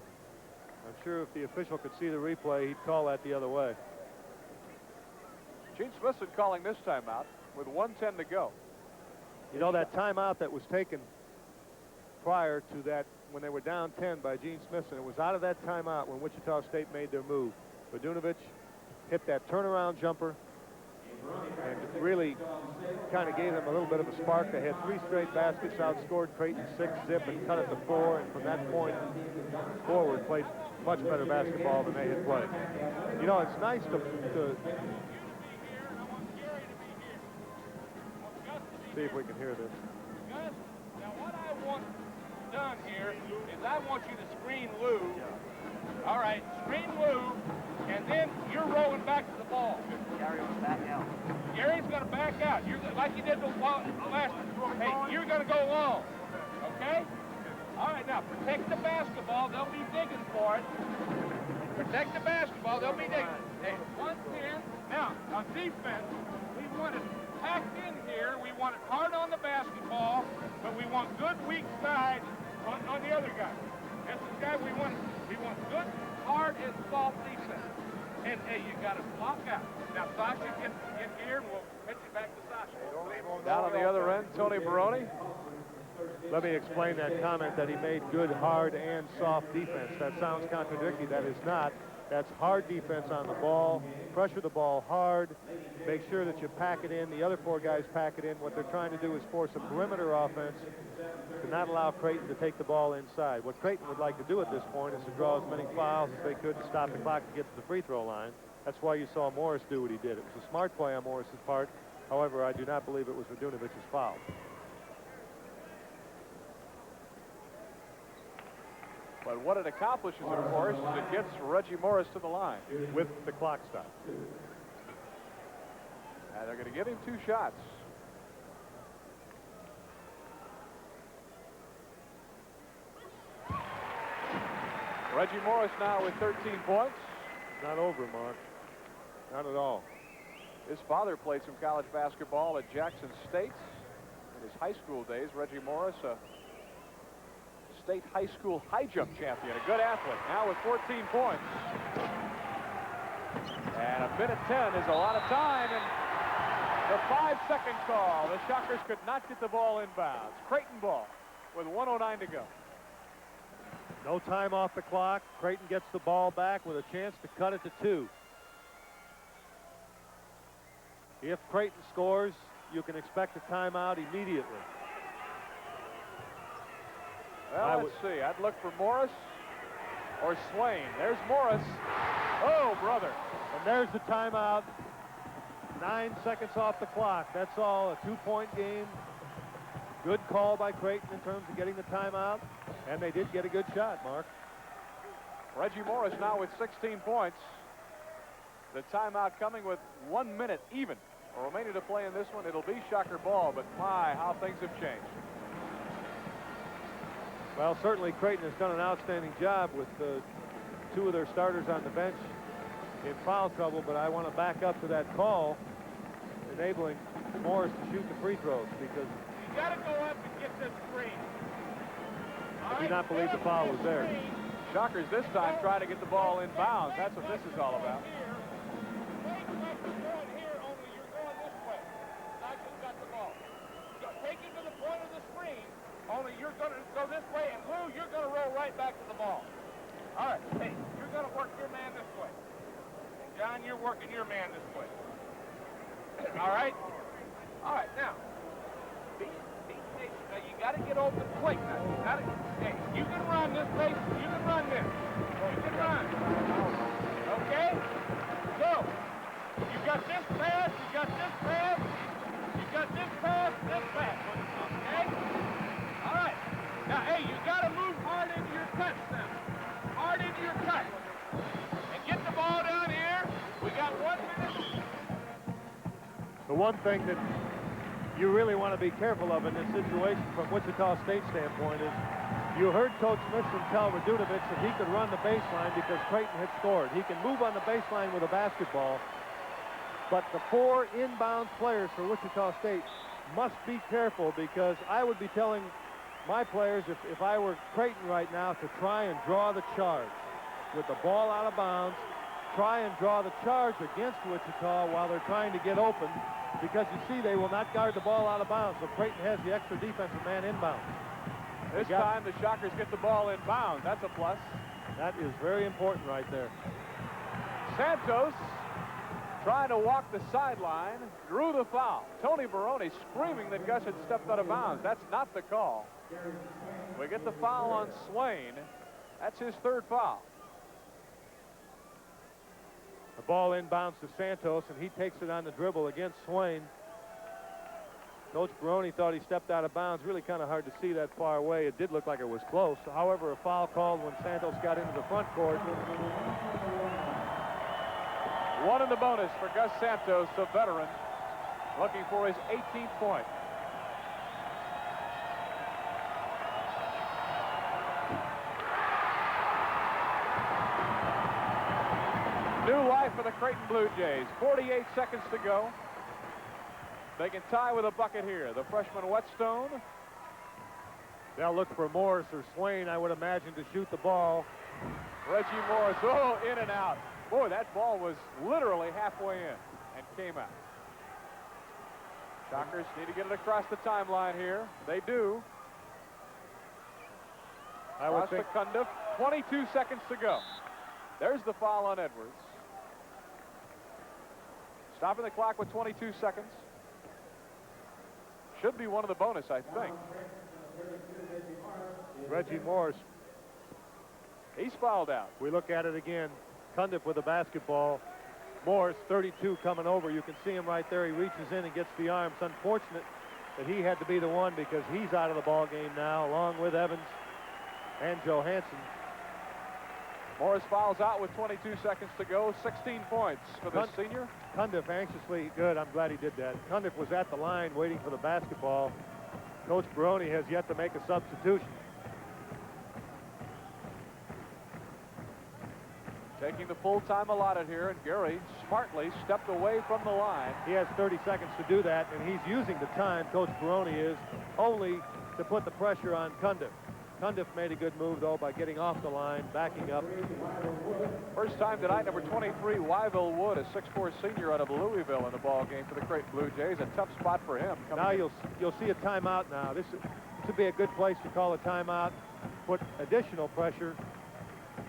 I'm sure if the official could see the replay, he'd call that the other way. Gene Smithson calling this timeout with 1:10 to go. You know, that timeout that was taken prior to that when they were down 10 by Gene Smithson, it was out of that timeout when Wichita State made their move. Radunovic hit that turnaround jumper and really kind of gave them a little bit of a spark. They had 3 straight baskets, outscored Creighton 6-zip and cut it to 4, and from that point forward played much better basketball than they had played. You know, it's nice to see if we can hear this. Gus, now what I want done here is I want you to screen Lou. All right, screen Lou, and then you're rolling back to the ball. Gary will back out. Gary's going to back out. You're like you did the last. Hey, you're going to go long. Okay? All right, now protect the basketball. They'll be digging for it. Protect the basketball. They'll be digging. Hey, 1-10. Now on defense, we want it packed in here. We want it hard on the basketball, but we want good weak side on the other guy. That's the guy we want. We want good, hard, and soft defense. And hey, you got to block out. Now Sasha, get here, and we'll pitch it back to Sasha. Down on the other end, Tony Barone. Let me explain that comment that he made good, hard, and soft defense. That sounds contradictory. That is not. That's hard defense on the ball. Pressure the ball hard. Make sure that you pack it in. The other 4 guys pack it in. What they're trying to do is force a perimeter offense to not allow Creighton to take the ball inside. What Creighton would like to do at this point is to draw as many fouls as they could to stop the clock to get to the free throw line. That's why you saw Morris do what he did. It was a smart play on Morris's part. However, I do not believe it was Radunovic's foul. But what it accomplishes, of course, is it gets Reggie Morris to the line with the clock stop. And they're going to give him 2 shots. Reggie Morris now with 13 points. Not over, Mark. Not at all. His father played some college basketball at Jackson State in his high school days. Reggie Morris, a state high school high jump champion, a good athlete, now with 14 points. And a minute 10 is a lot of time, and the 5-second call. The Shockers could not get the ball inbounds. Creighton ball with 1:09 to go. No time off the clock. Creighton gets the ball back with a chance to cut it to 2. If Creighton scores, you can expect a timeout immediately. Well, let's see. I'd look for Morris or Swain. There's Morris. Oh, brother. And there's the timeout. 9 seconds off the clock. That's all. A 2-point game. Good call by Creighton in terms of getting the timeout. And they did get a good shot, Mark. Reggie Morris now with 16 points. The timeout coming with 1 minute even remaining to play in this one. It'll be Shocker ball, but my, how things have changed. Well, certainly Creighton has done an outstanding job with 2 of their starters on the bench in foul trouble, but I want to back up to that call enabling Morris to shoot the free throws, because You got to go up and get this screen. I do not believe the foul was there. Shockers this time trying to get the ball in bounds. That's what this is all about. Take it to the point of the screen, only you're going to go this way, and Lou, you're going to roll right back to the ball. All right, hey, you're going to work your man this way. And John, you're working your man this way. All right? All right, now, be patient. Now, you got to get open quick. Now, you got to, hey, you can run this place, you can run this. You can run. Okay? So, you got this pass, you got this pass, you got this pass, this pass. Okay? All right. Now, hey, you got to move hard into your cuts now. Hard into your cut. And get the ball down here. We got 1 minute. The one thing that you really want to be careful of in this situation from Wichita State's standpoint is you heard Coach Smithson tell Radunovic that he could run the baseline because Creighton had scored. He can move on the baseline with a basketball, but the 4 inbound players for Wichita State must be careful, because I would be telling my players, if I were Creighton right now, to try and draw the charge. With the ball out of bounds, try and draw the charge against Wichita while they're trying to get open, because you see they will not guard the ball out of bounds, so Creighton has the extra defensive man inbound. This time the Shockers get the ball in bounds. That's a plus. That is very important right there. Santos trying to walk the sideline, drew the foul. Tony Barone screaming that Gus had stepped out of bounds. That's not the call. We get the foul on Swain. That's his 3rd foul. The ball inbounds to Santos, and he takes it on the dribble against Swain. Coach Barone thought he stepped out of bounds. Really kind of hard to see that far away. It did look like it was close. However, a foul called when Santos got into the front court. 1 in the bonus for Gus Santos, the veteran, looking for his 18th point. New life for the Creighton Blue Jays. 48 seconds to go. They can tie with a bucket here. The freshman Whetstone. They'll look for Morris or Swain, I would imagine, to shoot the ball. Reggie Morris, oh, in and out. Boy, that ball was literally halfway in and came out. Shockers need to get it across the timeline here. They do. I would think to Cundiff. 22 seconds to go. There's the foul on Edwards. Stopping the clock with 22 seconds. Should be one of the bonus, I think. Reggie Morris. He's fouled out. We look at it again. Cundiff with the basketball. Morris, 32, coming over. You can see him right there. He reaches in and gets the arm. It's unfortunate that he had to be the one, because he's out of the ball game now, along with Evans and Johansson. Morris fouls out with 22 seconds to go. 16 points for the senior. Cundiff anxiously, good, I'm glad he did that. Cundiff was at the line waiting for the basketball. Coach Barone has yet to make a substitution. Taking the full time allotted here, and Gary smartly stepped away from the line. He has 30 seconds to do that, and he's using the time, Coach Baroni is, only to put the pressure on Cundiff. Cundiff made a good move, though, by getting off the line, backing up. First time tonight, number 23, Wyville Wood, a 6'4" senior out of Louisville in the ball game for the Creighton Blue Jays. A tough spot for him. Now you'll see a timeout now. This would be a good place to call a timeout, put additional pressure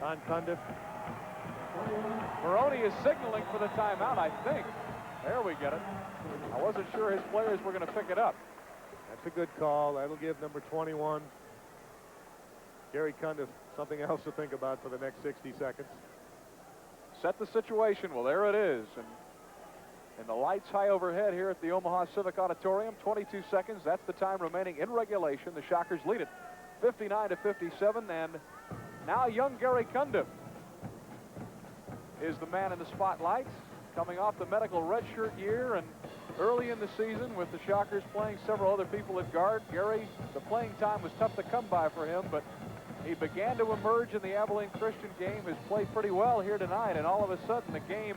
on Cundiff. Maroney is signaling for the timeout, I think. There we get it. I wasn't sure his players were going to pick it up. That's a good call. That'll give number 21, Gary Cundiff, something else to think about for the next 60 seconds. Set the situation. Well, there it is. And the lights high overhead here at the Omaha Civic Auditorium. 22 seconds. That's the time remaining in regulation. The Shockers lead it 59-57. And now young Gary Cundiff is the man in the spotlight, coming off the medical redshirt year, and early in the season with the Shockers playing several other people at guard. Gary, the playing time was tough to come by for him, but he began to emerge in the Abilene Christian game, has played pretty well here tonight, and all of a sudden the game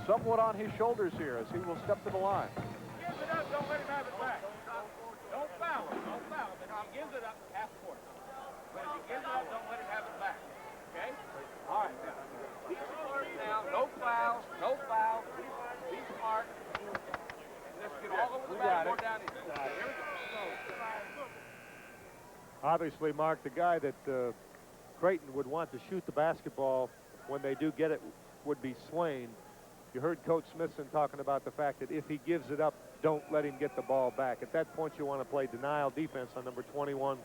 somewhat on his shoulders here as he will step to the line. Gives it up, don't let him have it back. Don't foul him, don't foul him. If he gives it up, half court. But if he gives it up, don't let him have it back. Okay? All right, now. Be smart now. No fouls, no fouls. Be smart. Let's get all over the backboard down here. Here we go. Obviously, Mark, the guy that Creighton would want to shoot the basketball when they do get it would be Swain. You heard Coach Smithson talking about the fact that if he gives it up, don't let him get the ball back. At that point, you want to play denial defense on number 21,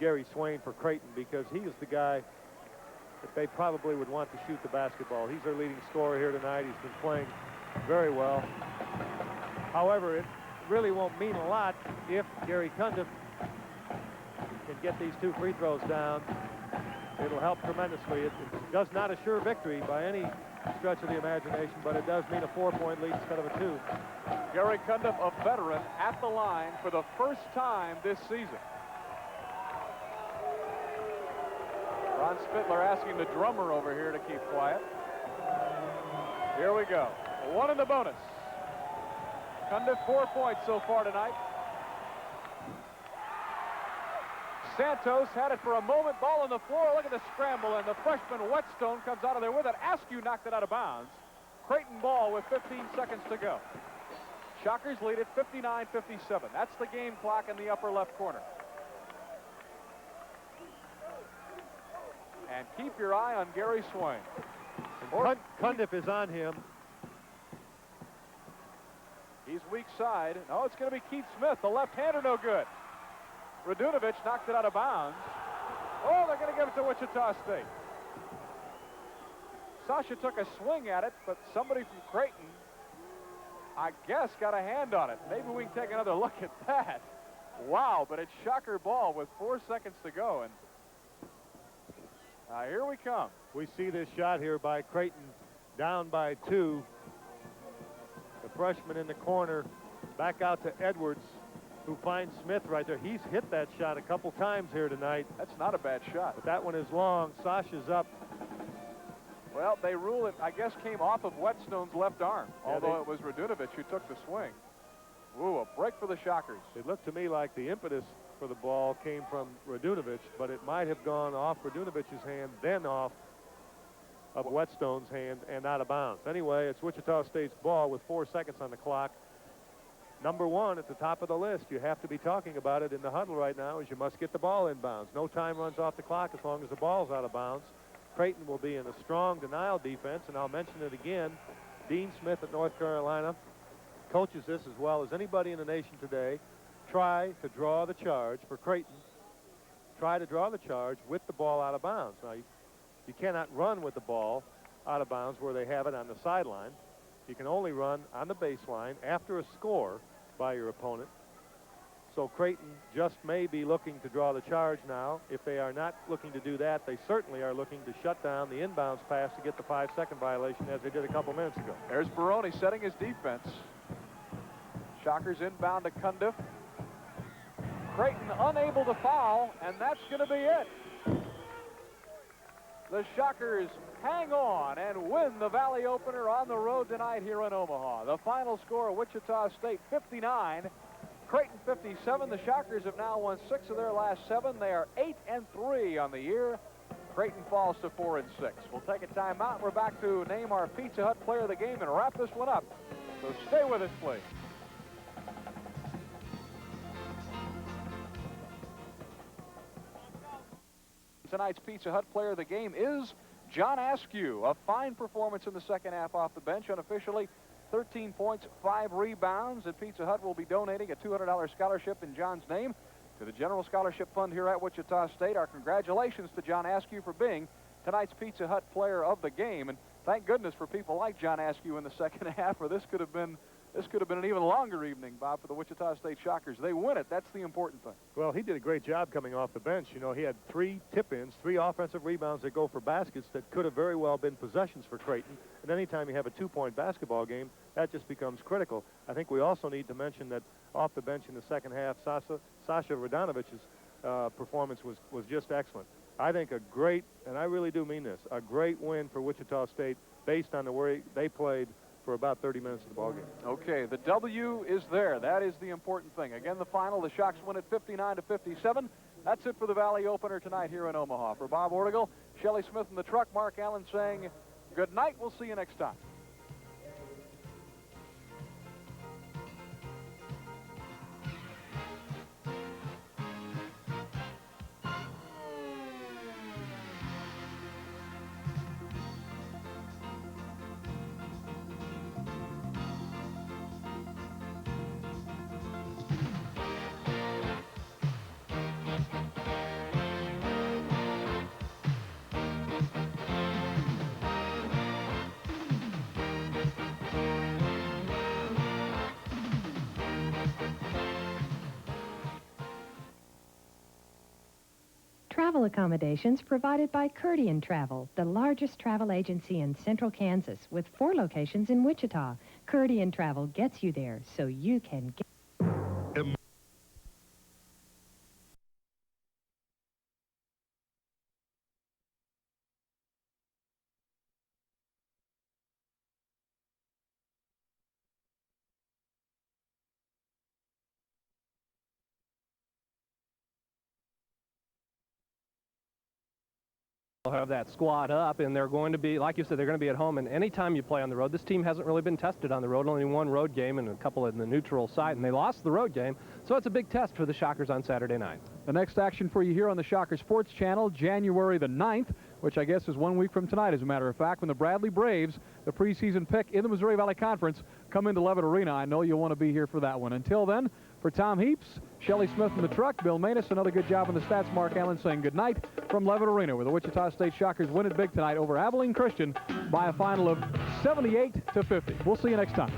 Gary Swain, for Creighton, because he is the guy that they probably would want to shoot the basketball. He's their leading scorer here tonight. He's been playing very well. However, it really won't mean a lot if Gary Cundiff can get these 2 free throws down. It'll help tremendously. It does not assure victory by any stretch of the imagination, but it does mean a 4-point lead instead of a 2. Gary Cundiff, a veteran, at the line for the first time this season. Ron Spittler asking the drummer over here to keep quiet. Here we go. 1 in the bonus. Cundiff 4 points so far tonight. Santos had it for a moment. Ball on the floor. Look at the scramble, and the freshman Whetstone comes out of there with it. Askew knocked it out of bounds. Creighton ball with 15 seconds to go. Shockers lead it 59-57. That's the game clock in the upper left corner. And keep your eye on Gary Swain. Cundiff is on him. He's weak side. No, it's going to be Keith Smith, the left-hander, no good. Radunovic knocked it out of bounds. Oh, they're going to give it to Wichita State. Sasha took a swing at it, but somebody from Creighton, I guess, got a hand on it. Maybe we can take another look at that. Wow, but it's Shocker ball with 4 seconds to go, and here we come. We see this shot here by Creighton, down by 2. The freshman in the corner, back out to Edwards, who finds Smith right there. He's hit that shot a couple times here tonight. That's not a bad shot. But that one is long. Sasha's up. Well, they rule it, I guess, came off of Whetstone's left arm, Yeah, although it was Radunovic who took the swing. Ooh, a break for the Shockers. It looked to me like the impetus for the ball came from Radunovic, but it might have gone off Radunovic's hand, then off of Whetstone's hand and out of bounds. Anyway, it's Wichita State's ball with 4 seconds on the clock. Number 1 at the top of the list. You have to be talking about it in the huddle right now, as you must get the ball in bounds. No time runs off the clock as long as the ball's out of bounds. Creighton will be in a strong denial defense, and I'll mention it again. Dean Smith at North Carolina coaches this as well as anybody in the nation today. Try to draw the charge for Creighton. Try to draw the charge with the ball out of bounds. Now, you cannot run with the ball out of bounds where they have it on the sideline. You can only run on the baseline after a score by your opponent. So Creighton just may be looking to draw the charge now. If they are not looking to do that, they certainly are looking to shut down the inbounds pass to get the 5-second violation, as they did a couple minutes ago. There's Baroni setting his defense. Shockers inbound to Cundiff. Creighton unable to foul, and that's going to be it. the Shockers hang on and win the Valley opener on the road tonight here in Omaha. The final score, Wichita State 59, Creighton 57. The Shockers have now won 6 of their last 7. They are 8-3 on the year. Creighton falls to 4-6. We'll take a timeout. We're back to name our Pizza Hut player of the game and wrap this one up. So stay with us, please. Tonight's Pizza Hut player of the game is John Askew. A fine performance in the second half off the bench. Unofficially, 13 points, 5 rebounds, and Pizza Hut will be donating a $200 scholarship in John's name to the General Scholarship Fund here at Wichita State. Our congratulations to John Askew for being tonight's Pizza Hut player of the game. And thank goodness for people like John Askew in the second half, or this could have been an even longer evening, Bob, for the Wichita State Shockers. They win it. That's the important thing. Well, he did a great job coming off the bench. You know, he had 3 tip-ins, 3 offensive rebounds that go for baskets that could have very well been possessions for Creighton. And anytime you have a 2-point basketball game, that just becomes critical. I think we also need to mention that off the bench in the second half, Sasha Radonovic's performance was just excellent. I think a great, and I really do mean this, a great win for Wichita State based on the way they played for about 30 minutes of the ballgame. Okay, the W is there. That is the important thing. Again, the final, the Shocks win it 59-57. That's it for the Valley opener tonight here in Omaha. For Bob Ortigal, Shelley Smith in the truck, Mark Allen saying good night. We'll see you next time. Travel accommodations provided by Creighton Travel, the largest travel agency in central Kansas with 4 locations in Wichita. Creighton Travel gets you there so you can get... They'll have that squad up, and they're going to be, like you said, they're going to be at home. And anytime you play on the road, this team hasn't really been tested on the road. Only 1 road game and a couple in the neutral site, and they lost the road game. So it's a big test for the Shockers on Saturday night. The next action for you here on the Shocker Sports Channel, January the 9th, which I guess is 1 week from tonight, as a matter of fact, when the Bradley Braves, the preseason pick in the Missouri Valley Conference, come into Levitt Arena. I know you'll want to be here for that one. Until then, for Tom Heaps, Shelley Smith in the truck, Bill Manus, another good job on the stats, Mark Allen saying good night from Levitt Arena, where the Wichita State Shockers win it big tonight over Abilene Christian by a final of 78-50. We'll see you next time.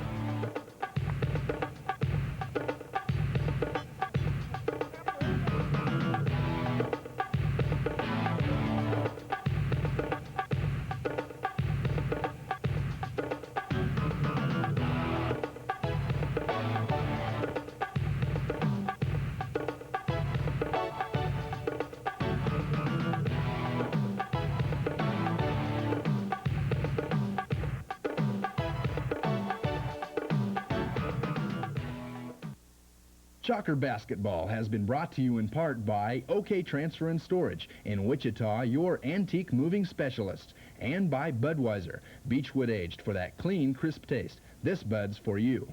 Shocker Basketball has been brought to you in part by OK Transfer and Storage in Wichita, your antique moving specialist, and by Budweiser, Beechwood aged for that clean, crisp taste. This Bud's for you.